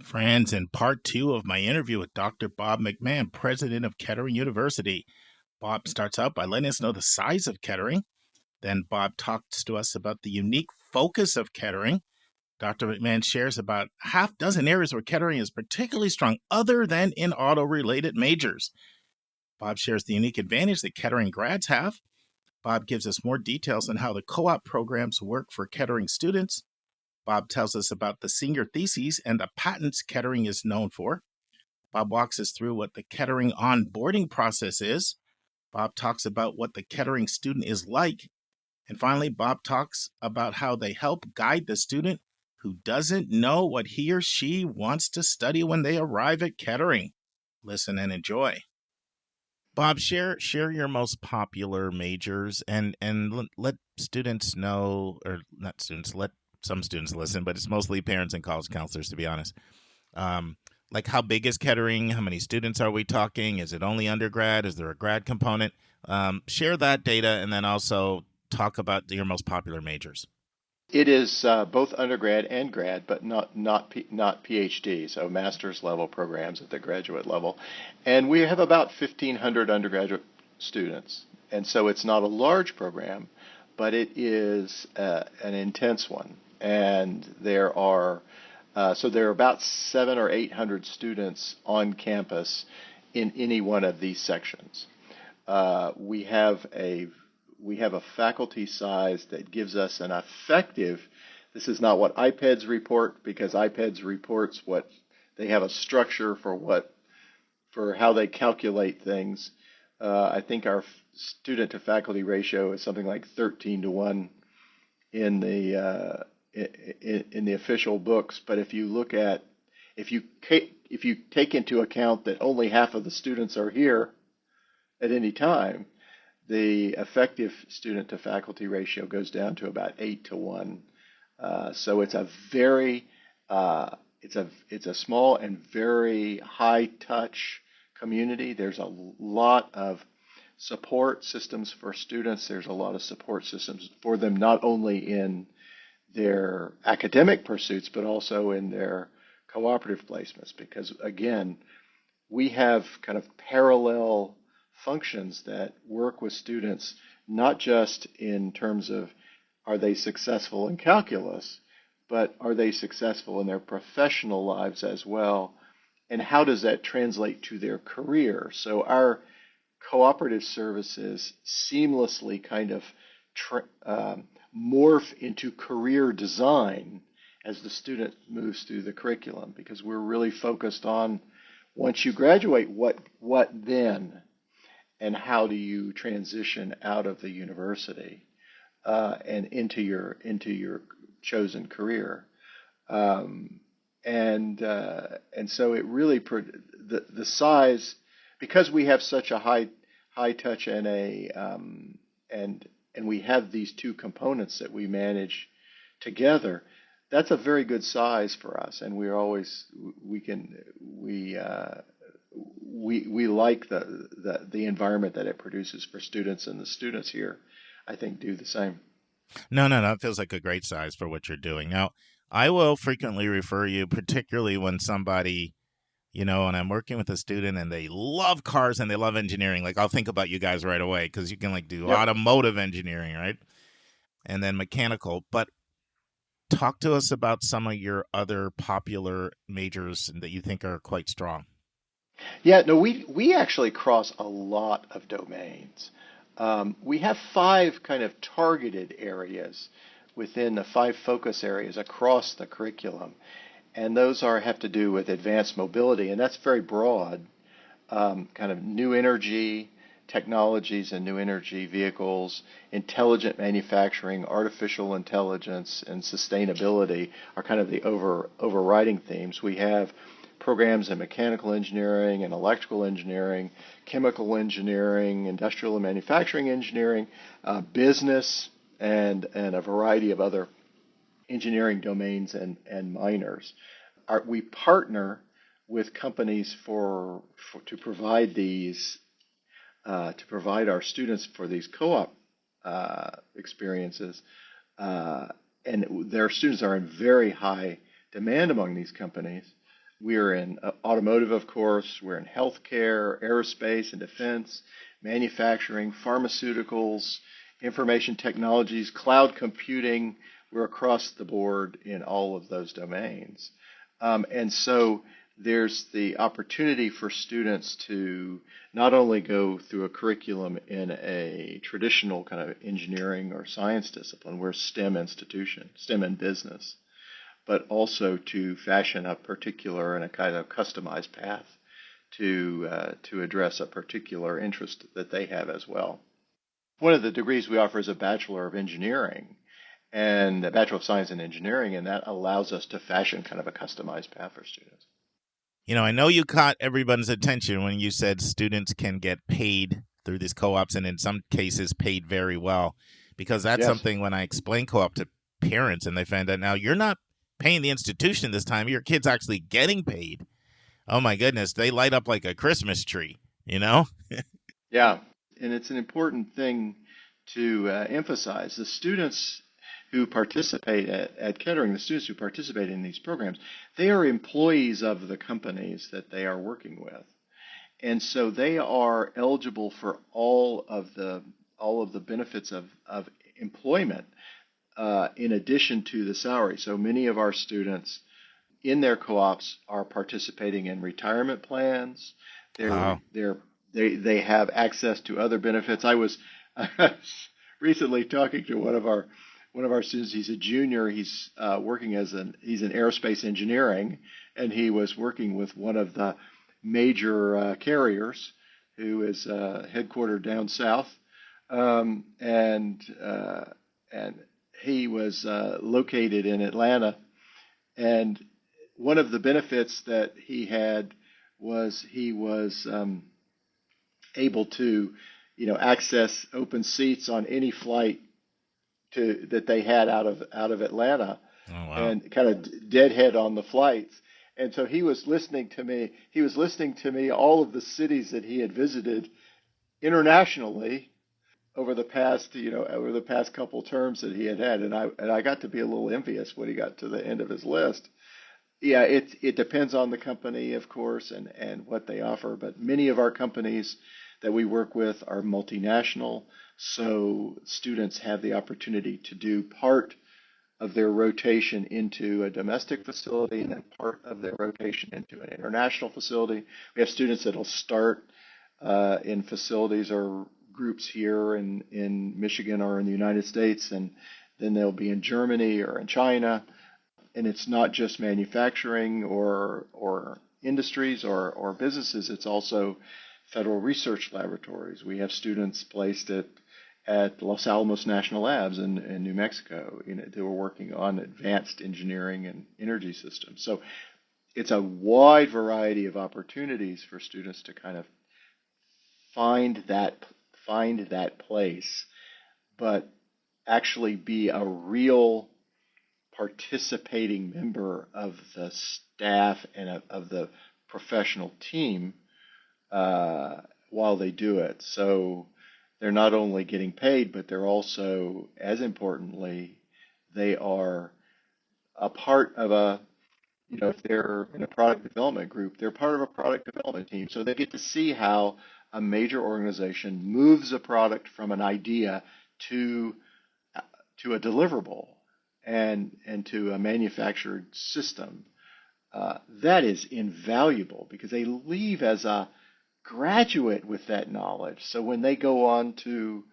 Friends, in part 2 of my interview with Dr. Bob McMahon, president of Kettering University, Bob starts out by letting us know the size of Kettering. Then Bob talks to us about the unique focus of Kettering. Dr. McMahon shares about half dozen areas where Kettering is particularly strong other than in auto-related majors. Bob shares the unique advantage that Kettering grads have. Bob gives us more details on how the co-op programs work for Kettering students. Bob tells us about the senior theses and the patents Kettering is known for. Bob walks us through what the Kettering onboarding process is. Bob talks about what the Kettering student is like. And finally, Bob talks about how they help guide the student who doesn't know what he or she wants to study when they arrive at Kettering. Listen and enjoy. Bob, share your most popular majors and let students know, or not students, let some students listen, but it's mostly parents and college counselors, to be honest. Like, how big is Kettering? How many students are we talking? Is it only undergrad? Is there a grad component? Share that data, and then also talk about your most popular majors. It is both undergrad and grad, but not PhD, so master's level programs at the graduate level. And we have about 1,500 undergraduate students. And so it's not a large program, but it is an intense one. And there are about 700 or 800 students on campus in any one of these sections. We have a faculty size that gives us an effective. This is not what IPEDS report, because IPEDS reports what they have a structure for how they calculate things. I think our student to faculty ratio is something like 13-1 in the official books. But if you take into account that only half of the students are here at any time, the effective student to faculty ratio goes down to about 8-1. So it's a very it's a small and very high touch community. There's a lot of support systems for students. There's a lot of support systems for them, not only in their academic pursuits, but also in their cooperative placements. Because again, we have kind of parallel functions that work with students, not just in terms of are they successful in calculus, but are they successful in their professional lives as well, and how does that translate to their career? So our cooperative services seamlessly kind of morph into career design as the student moves through the curriculum, because we're really focused on, once you graduate, what then? And how do you transition out of the university and into your chosen career? And so it really the size, because we have such a high touch and we have these two components that we manage together. That's a very good size for us, and we like the environment that it produces for students, and the students here, I think, do the same. No, it feels like a great size for what you're doing. Now, I will frequently refer you, particularly when somebody, when I'm working with a student and they love cars and they love engineering. Like, I'll think about you guys right away, because you can do automotive engineering, right? And then mechanical. But talk to us about some of your other popular majors that you think are quite strong. Yeah, no, we actually cross a lot of domains. We have 5 kind of targeted areas within the 5 focus areas across the curriculum, and those have to do with advanced mobility, and that's very broad. Kind of new energy technologies and new energy vehicles, intelligent manufacturing, artificial intelligence, and sustainability are kind of the overriding themes. We have programs in mechanical engineering and electrical engineering, chemical engineering, industrial and manufacturing engineering, business, and a variety of other engineering domains and minors. We partner with companies to provide these to provide our students for these co-op experiences, and their students are in very high demand among these companies. We're in automotive, of course. We're in healthcare, aerospace and defense, manufacturing, pharmaceuticals, information technologies, cloud computing. We're across the board in all of those domains. And so there's the opportunity for students to not only go through a curriculum in a traditional kind of engineering or science discipline, we're a STEM institution, STEM and business, but also to fashion a particular and a kind of customized path to address a particular interest that they have as well. One of the degrees we offer is a Bachelor of Engineering and a Bachelor of Science in Engineering, and that allows us to fashion kind of a customized path for students. I know you caught everybody's attention when you said students can get paid through these co-ops, and in some cases paid very well, because that's something when I explain co-op to parents and they find out now you're not paying the institution this time, your kid's actually getting paid. oh my goodness, they light up like a Christmas tree, you know? Yeah, and it's an important thing to emphasize. The students who participate at Kettering, the students who participate in these programs, they are employees of the companies that they are working with. And so they are eligible for all of the benefits of employment in addition to the salary. So many of our students in their co-ops are participating in retirement plans. Wow. They have access to other benefits. I was recently talking to one of our students. He's a junior. He's working he's in aerospace engineering, and he was working with one of the major carriers who is headquartered down south, and he was located in Atlanta. And one of the benefits that he had was he was able to, access open seats on any flight that they had out of Atlanta, Oh, wow. and kind of deadhead on the flights. And so he was listening to me. He was listening to me all of the cities that he had visited internationally over the past couple terms that he had, and I got to be a little envious when he got to the end of his list. Yeah, it depends on the company, of course, and what they offer. But many of our companies that we work with are multinational, so students have the opportunity to do part of their rotation into a domestic facility and then part of their rotation into an international facility. We have students that'll start in facilities or groups here in Michigan or in the United States, and then they'll be in Germany or in China. And it's not just manufacturing or industries or businesses, it's also federal research laboratories. We have students placed at Los Alamos National Labs in New Mexico. They were working on advanced engineering and energy systems. So it's a wide variety of opportunities for students to kind of find that place, but actually be a real participating member of the staff and of the professional team while they do it. So they're not only getting paid, but they're also, as importantly, they are a part of if they're in a product development group, they're part of a product development team. So they get to see how a major organization moves a product from an idea to a deliverable and to a manufactured system. That is invaluable because they leave as a graduate with that knowledge. So when they go on to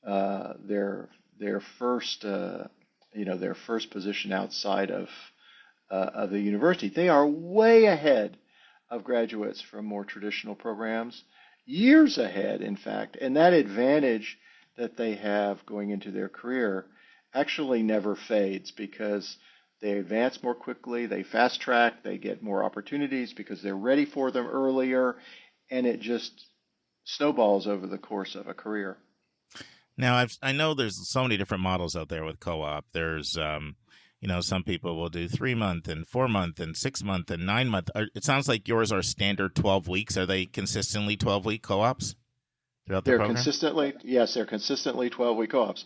their first their first position outside of the university, they are way ahead of graduates from more traditional programs, years ahead, in fact. And that advantage that they have going into their career actually never fades because they advance more quickly, they fast track, they get more opportunities because they're ready for them earlier, and it just snowballs over the course of a career. Now, I know there's so many different models out there with co-op. There's, some people will do 3-month and 4-month and 6-month and 9-month. It sounds like yours are standard 12 weeks. Are they consistently 12-week co-ops throughout the program? They're consistently 12-week co-ops.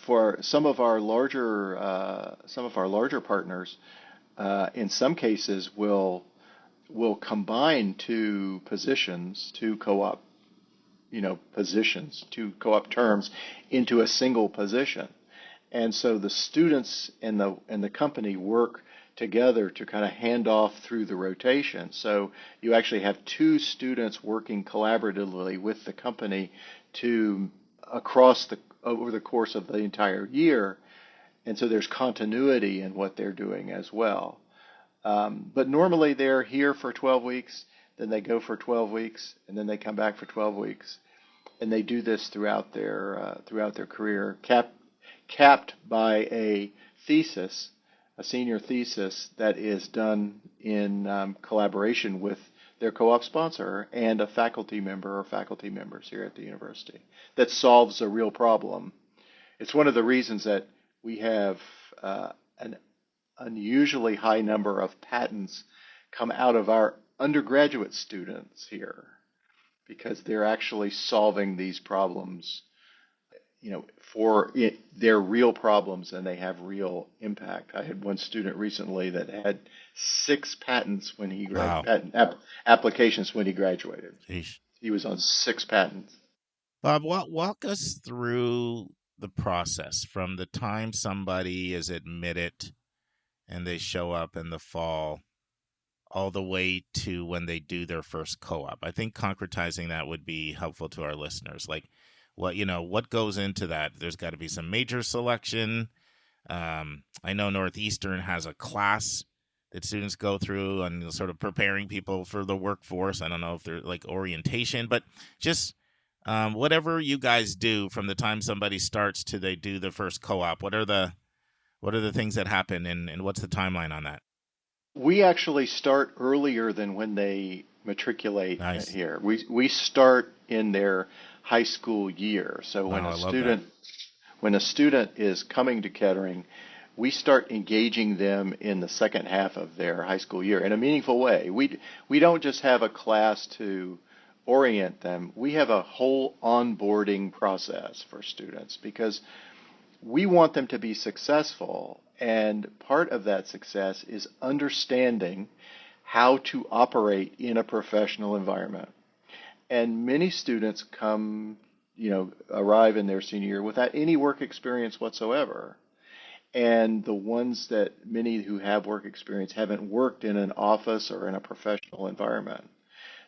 For some of our larger partners, in some cases will combine two co-op terms into a single position. And so the students and the company work together to kind of hand off through the rotation. So you actually have two students working collaboratively with the company over the course of the entire year. And so there's continuity in what they're doing as well. But normally they're here for 12 weeks, then they go for 12 weeks, and then they come back for 12 weeks. And they do this throughout their career, capped by a senior thesis that is done in collaboration with their co-op sponsor and a faculty member or faculty members here at the university that solves a real problem. It's one of the reasons that we have an unusually high number of patents come out of our undergraduate students here because they're actually solving these problems, for they're real problems and they have real impact. I had one student recently that had 6 patents when he Wow. applications when he graduated. Sheesh. He was on 6 patents. Bob, walk us through the process from the time somebody is admitted and they show up in the fall all the way to when they do their first co-op. I think concretizing that would be helpful to our listeners. Like what goes into that? There's got to be some major selection. I know Northeastern has a class that students go through and sort of preparing people for the workforce. I don't know if they're like orientation, but just whatever you guys do from the time somebody starts to they do the first co-op. What are the things that happen, and what's the timeline on that? We actually start earlier than when they matriculate Nice. here. We start in their high school year. So when a student is coming to Kettering, we start engaging them in the second half of their high school year in a meaningful way. We don't just have a class to orient them. We have a whole onboarding process for students because we want them to be successful, and part of that success is understanding how to operate in a professional environment. And many students arrive in their senior year without any work experience whatsoever. And the ones that many who have work experience haven't worked in an office or in a professional environment.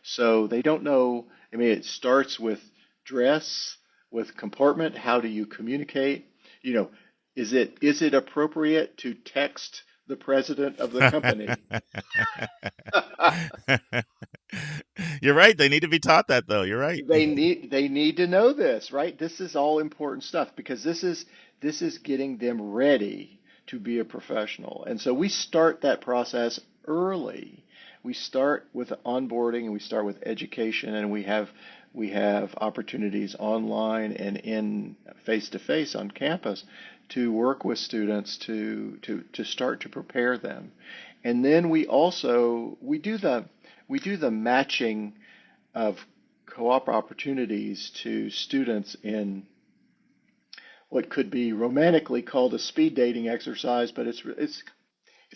So they don't know. I mean, it starts with dress, with comportment. How do you communicate? Is it appropriate to text the president of the company? You're right. They need to be taught that, though. You're right. They need to know this, right? This is all important stuff because this is getting them ready to be a professional. And so we start that process early. We start with onboarding and we start with education, and we have opportunities online and in face-to-face on campus to work with students to start to prepare them. And then we do the matching of co-op opportunities to students in what could be romantically called a speed dating exercise, but it's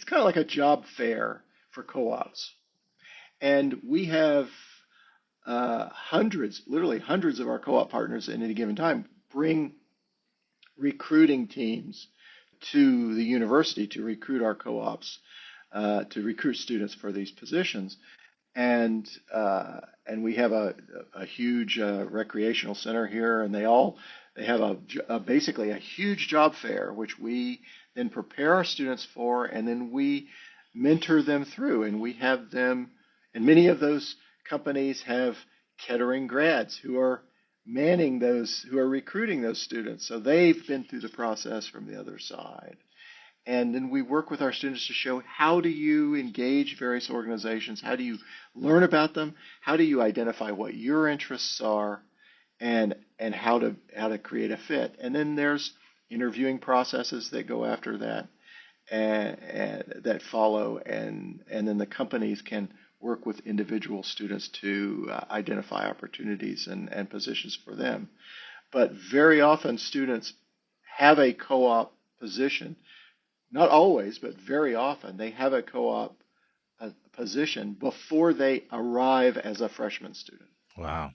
kind of like a job fair for co-ops. And we have literally hundreds of our co-op partners at any given time bring recruiting teams to the university to recruit our co-ops, to recruit students for these positions. And we have a huge recreational center here, and they have basically a huge job fair, which we then prepare our students for, and then we mentor them through, and we have them, and many of those companies have Kettering grads who are who are recruiting those students. So they've been through the process from the other side. And then we work with our students to show how do you engage various organizations, how do you learn about them, how do you identify what your interests are, and how to create a fit. And then there's interviewing processes that go after that and that follow, and then the companies can work with individual students to identify opportunities and positions for them. But very often students have a co-op position. Not always, but very often they have a co-op position before they arrive as a freshman student. Wow.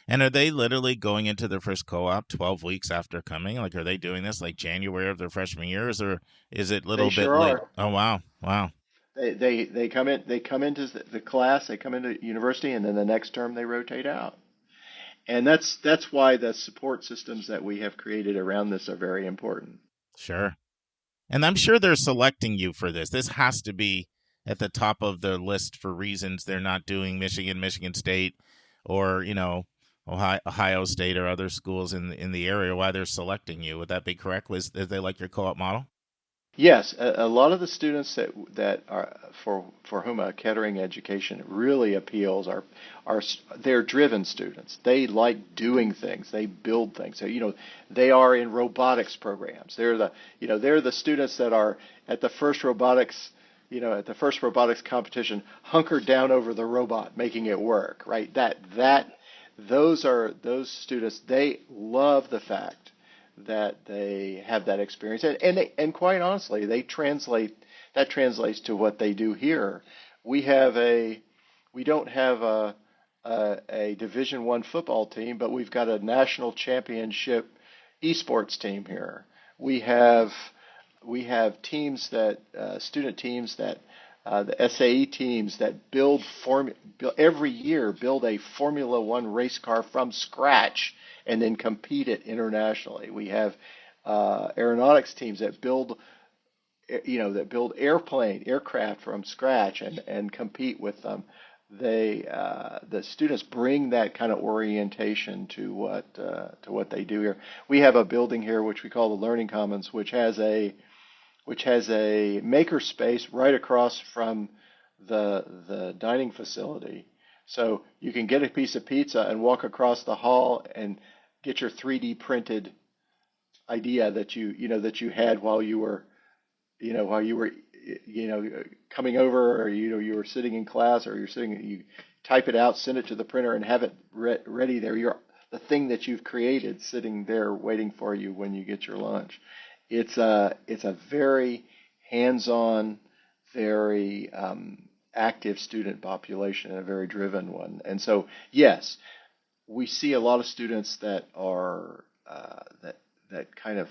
And are they literally going into their first co-op 12 weeks after coming? Like, are they doing this like January of their freshman years, or is it a little bit late? Oh, wow. Wow. They come into the class, they come into university, and then the next term they rotate out. And that's why the support systems that we have created around this are very important. Sure. And I'm sure they're selecting you for this. This has to be at the top of the list for reasons they're not doing Michigan State, or, Ohio State or other schools in the area, why they're selecting you. Would that be correct? Is they like your co-op model? Yes, a lot of the students that are for whom a Kettering education really appeals are they're driven students. They like doing things. They build things. So they are in robotics programs. They're the students that are at the first robotics at the first robotics competition, hunkered down over the robot, making it work, right? Those students, they love the fact that they have that experience, and quite honestly, that translates to what they do here. We don't have a Division I football team, but we've got a national championship esports team here. We have teams student teams the SAE teams that build every year build a Formula One race car from scratch and then compete it internationally. We have aeronautics teams that build aircraft from scratch and compete with them. The students bring that kind of orientation to what they do here. We have a building here which we call the Learning Commons, which has a maker space right across from the dining facility. So you can get a piece of pizza and walk across the hall and get your 3D printed idea that you had while you were coming over, or you were sitting in class, or you type it out, send it to the printer, and have it ready there. The thing that you've created sitting there waiting for you when you get your lunch. It's a very hands-on, very active student population, and a very driven one. And so, yes, we see a lot of students that are that kind of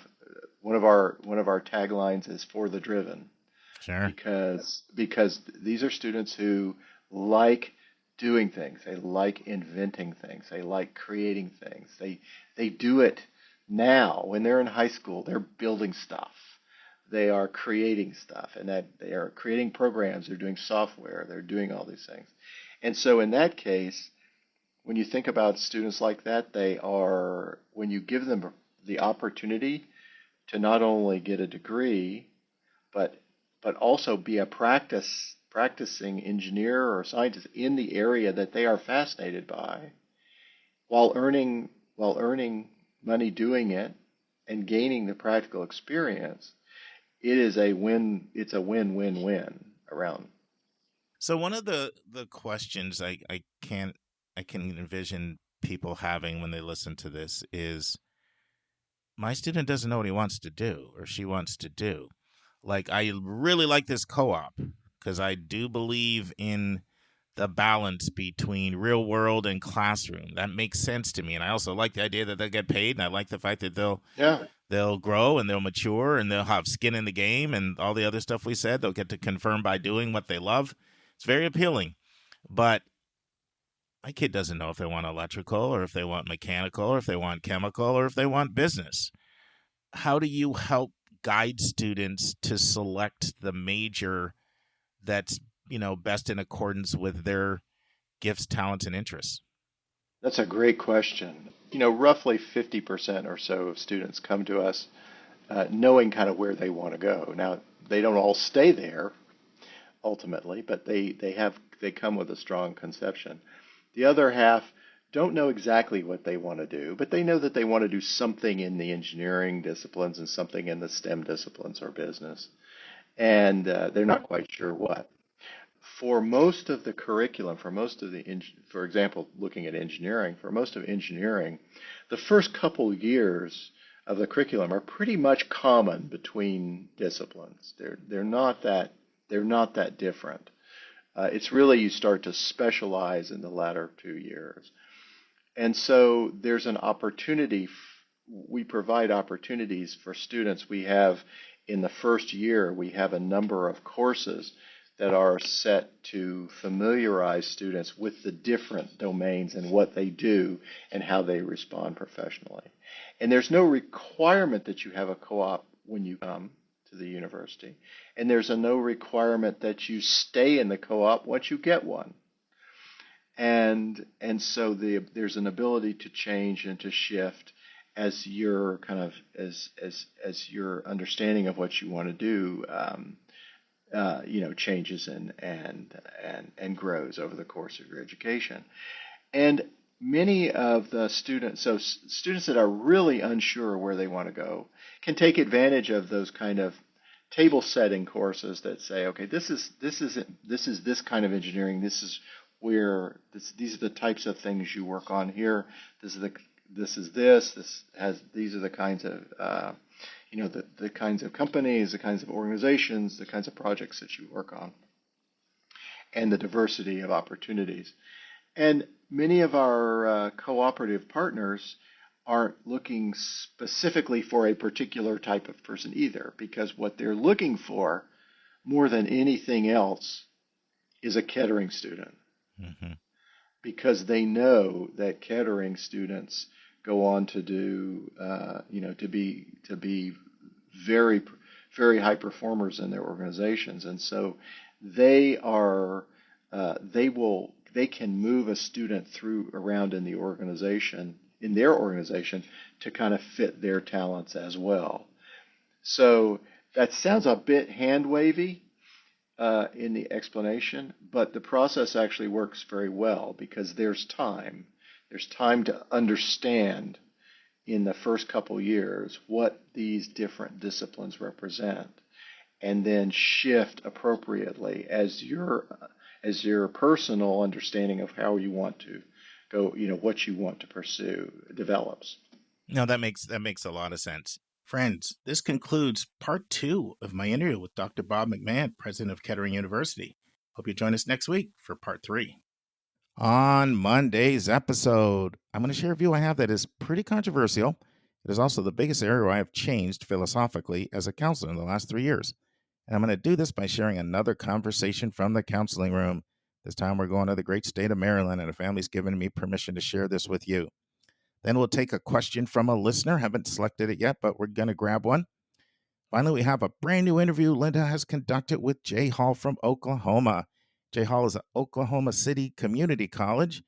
one of our taglines is for the driven. Sure. Because these are students who like doing things. They like inventing things. They like creating things. They do it now. When they're in high school, they're building stuff. They are creating stuff, and that they are creating programs. They're doing software. They're doing all these things. And so in that case, when you think about students like that, when you give them the opportunity to not only get a degree, but also be a practicing engineer or scientist in the area that they are fascinated by, while earning money doing it and gaining the practical experience, it's a win-win-win around. So one of the questions I can envision people having when they listen to this is, my student doesn't know what he wants to do or she wants to do. Like, I really like this co-op because I do believe in the balance between real world and classroom. That makes sense to me. And I also like the idea that they'll get paid, and I like the fact that they'll grow and they'll mature and they'll have skin in the game and all the other stuff we said. They'll get to confirm by doing what they love. It's very appealing. But my kid doesn't know if they want electrical or if they want mechanical or if they want chemical or if they want business. How do you help guide students to select the major that's, best in accordance with their gifts, talents, and interests? That's a great question. Roughly 50% or so of students come to us knowing kind of where they want to go. Now, they don't all stay there ultimately, but they come with a strong conception. The other half don't know exactly what they want to do, but they know that they want to do something in the engineering disciplines and something in the STEM disciplines or business, and they're not quite sure what. For most of the curriculum, for example, looking at engineering, for most of engineering, the first couple years of the curriculum are pretty much common between disciplines. They're not that different. It's really you start to specialize in the latter 2 years. And so there's an opportunity. We provide opportunities for students. We have, in the first year, we have a number of courses that are set to familiarize students with the different domains and what they do and how they respond professionally. And there's no requirement that you have a co-op when you come to the university. And there's no requirement that you stay in the co-op once you get one. And so there's an ability to change and to shift as your as your understanding of what you want to do changes and grows over the course of your education. And many of the students that are really unsure where they want to go can take advantage of those kind of table setting courses that say, okay, this is this kind of engineering. These are the types of things you work on here. These are the kinds of the kinds of companies, the kinds of organizations, the kinds of projects that you work on, and the diversity of opportunities. And many of our cooperative partners aren't looking specifically for a particular type of person either, because what they're looking for more than anything else is a Kettering student. Mm-hmm. Because they know that Kettering students go on to do, to be very, very high performers in their organizations, and so they can move a student around in their organization to kind of fit their talents as well. So that sounds a bit hand-wavy in the explanation, but the process actually works very well because there's time. There's time to understand in the first couple years what these different disciplines represent, and then shift appropriately as your personal understanding of how you want to go, what you want to pursue develops. No, that makes a lot of sense. Friends, this concludes part 2 of my interview with Dr. Bob McMahon, president of Kettering University. Hope you join us next week for part 3. On Monday's episode, I'm going to share a view I have that is pretty controversial. It is also the biggest area where I have changed philosophically as a counselor in the last 3 years. And I'm going to do this by sharing another conversation from the counseling room. This time we're going to the great state of Maryland, and a family's given me permission to share this with you. Then we'll take a question from a listener. Haven't selected it yet, but we're going to grab one. Finally, we have a brand new interview Linda has conducted with Jay Hall from Oklahoma. Jay Hall is at Oklahoma City Community College.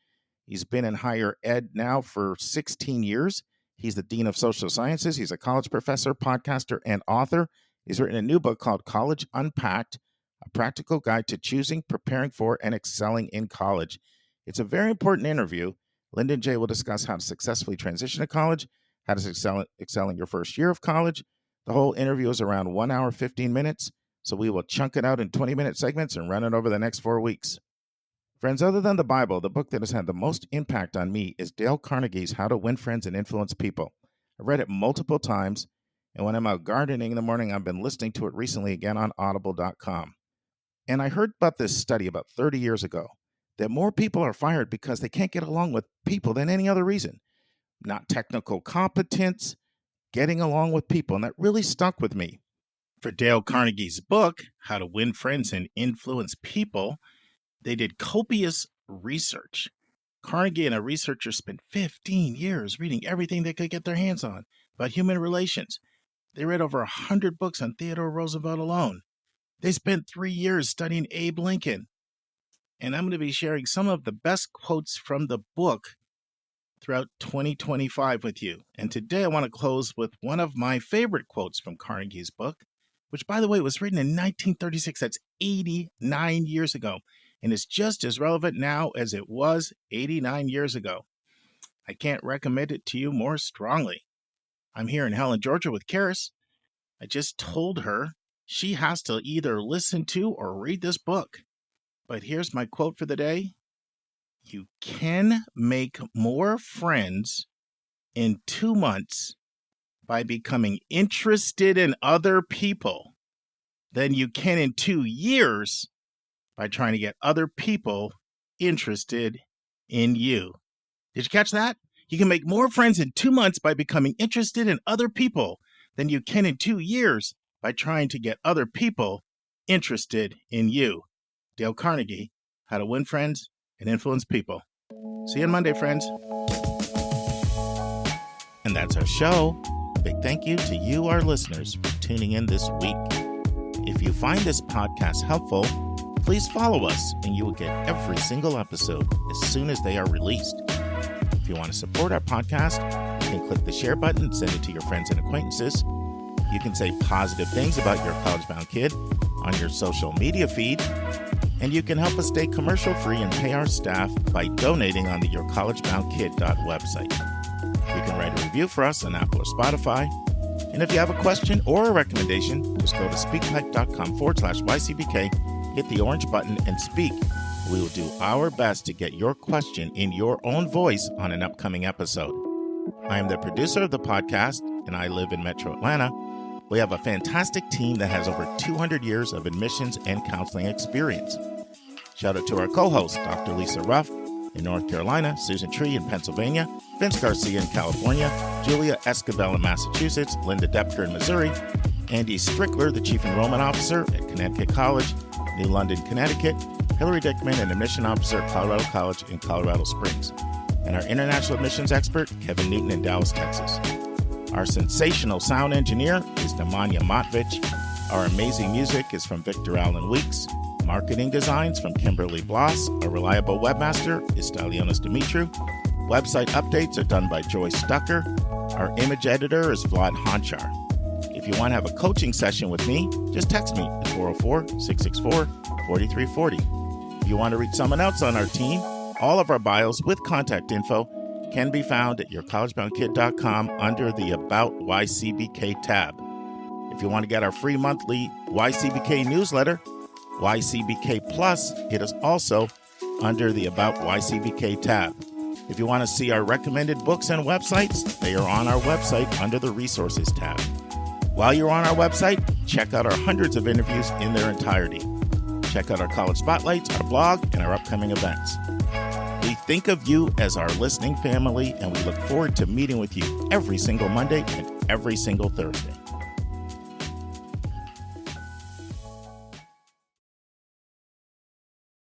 He's been in higher ed now for 16 years. He's the Dean of Social Sciences. He's a college professor, podcaster, and author. He's written a new book called College Unpacked, a practical guide to choosing, preparing for, and excelling in college. It's a very important interview. Linda and Jay will discuss how to successfully transition to college, how to excel in your first year of college. The whole interview is around 1 hour, 15 minutes, so we will chunk it out in 20-minute segments and run it over the next 4 weeks. Friends, other than the Bible, the book that has had the most impact on me is Dale Carnegie's How to Win Friends and Influence People. I've read it multiple times, and when I'm out gardening in the morning, I've been listening to it recently again on audible.com. And I heard about this study about 30 years ago, that more people are fired because they can't get along with people than any other reason. Not technical competence, getting along with people. And that really stuck with me. For Dale Carnegie's book, How to Win Friends and Influence People, they did copious research. Carnegie and a researcher spent 15 years reading everything they could get their hands on about human relations. They read over 100 books on Theodore Roosevelt alone. They spent 3 years studying Abe Lincoln. And I'm going to be sharing some of the best quotes from the book throughout 2025 with you. And today I want to close with one of my favorite quotes from Carnegie's book, which, by the way, was written in 1936. That's 89 years ago. And it's just as relevant now as it was 89 years ago. I can't recommend it to you more strongly. I'm here in Helen, Georgia with Karis. I just told her she has to either listen to or read this book. But here's my quote for the day. You can make more friends in 2 months by becoming interested in other people than you can in 2 years by trying to get other people interested in you. Did you catch that? You can make more friends in 2 months by becoming interested in other people than you can in 2 years by trying to get other people interested in you. Dale Carnegie, How to Win Friends and Influence People. See you on Monday, friends. And that's our show. Big thank you to you, our listeners, for tuning in this week. If you find this podcast helpful, please follow us and you will get every single episode as soon as they are released. If you want to support our podcast, you can click the share button and send it to your friends and acquaintances. You can say positive things about your college-bound kid on your social media feed. And you can help us stay commercial-free and pay our staff by donating on the yourcollegeboundkid.website. You can write a review for us on Apple or Spotify. And if you have a question or a recommendation, just go to speakpipe.com/YCBK, hit the orange button, and speak. We will do our best to get your question in your own voice on an upcoming episode. I am the producer of the podcast, and I live in Metro Atlanta. We have a fantastic team that has over 200 years of admissions and counseling experience. Shout out to our co-hosts, Dr. Lisa Ruff in North Carolina, Susan Tree in Pennsylvania, Vince Garcia in California, Julia Esquivel in Massachusetts, Linda Depker in Missouri, Andy Strickler, the Chief Enrollment Officer at Connecticut College, New London, Connecticut, Hillary Dickman, an Admission Officer at Colorado College in Colorado Springs, and our International Admissions Expert, Kevin Newton in Dallas, Texas. Our sensational sound engineer is Nemanja Motvich. Our amazing music is from Victor Allen Weeks. Marketing designs from Kimberly Bloss. Our reliable webmaster is Stylionis Dimitru. Website updates are done by Joyce Stucker. Our image editor is Vlad Honchar. If you want to have a coaching session with me, just text me at 404-664-4340. If you want to reach someone else on our team, all of our bios with contact info can be found at yourcollegeboundkid.com under the About YCBK tab. If you want to get our free monthly YCBK newsletter, YCBK Plus, it is also under the About YCBK tab. If you want to see our recommended books and websites, they are on our website under the Resources tab. While you're on our website, check out our hundreds of interviews in their entirety. Check out our college spotlights, our blog, and our upcoming events. We think of you as our listening family, and we look forward to meeting with you every single Monday and every single Thursday.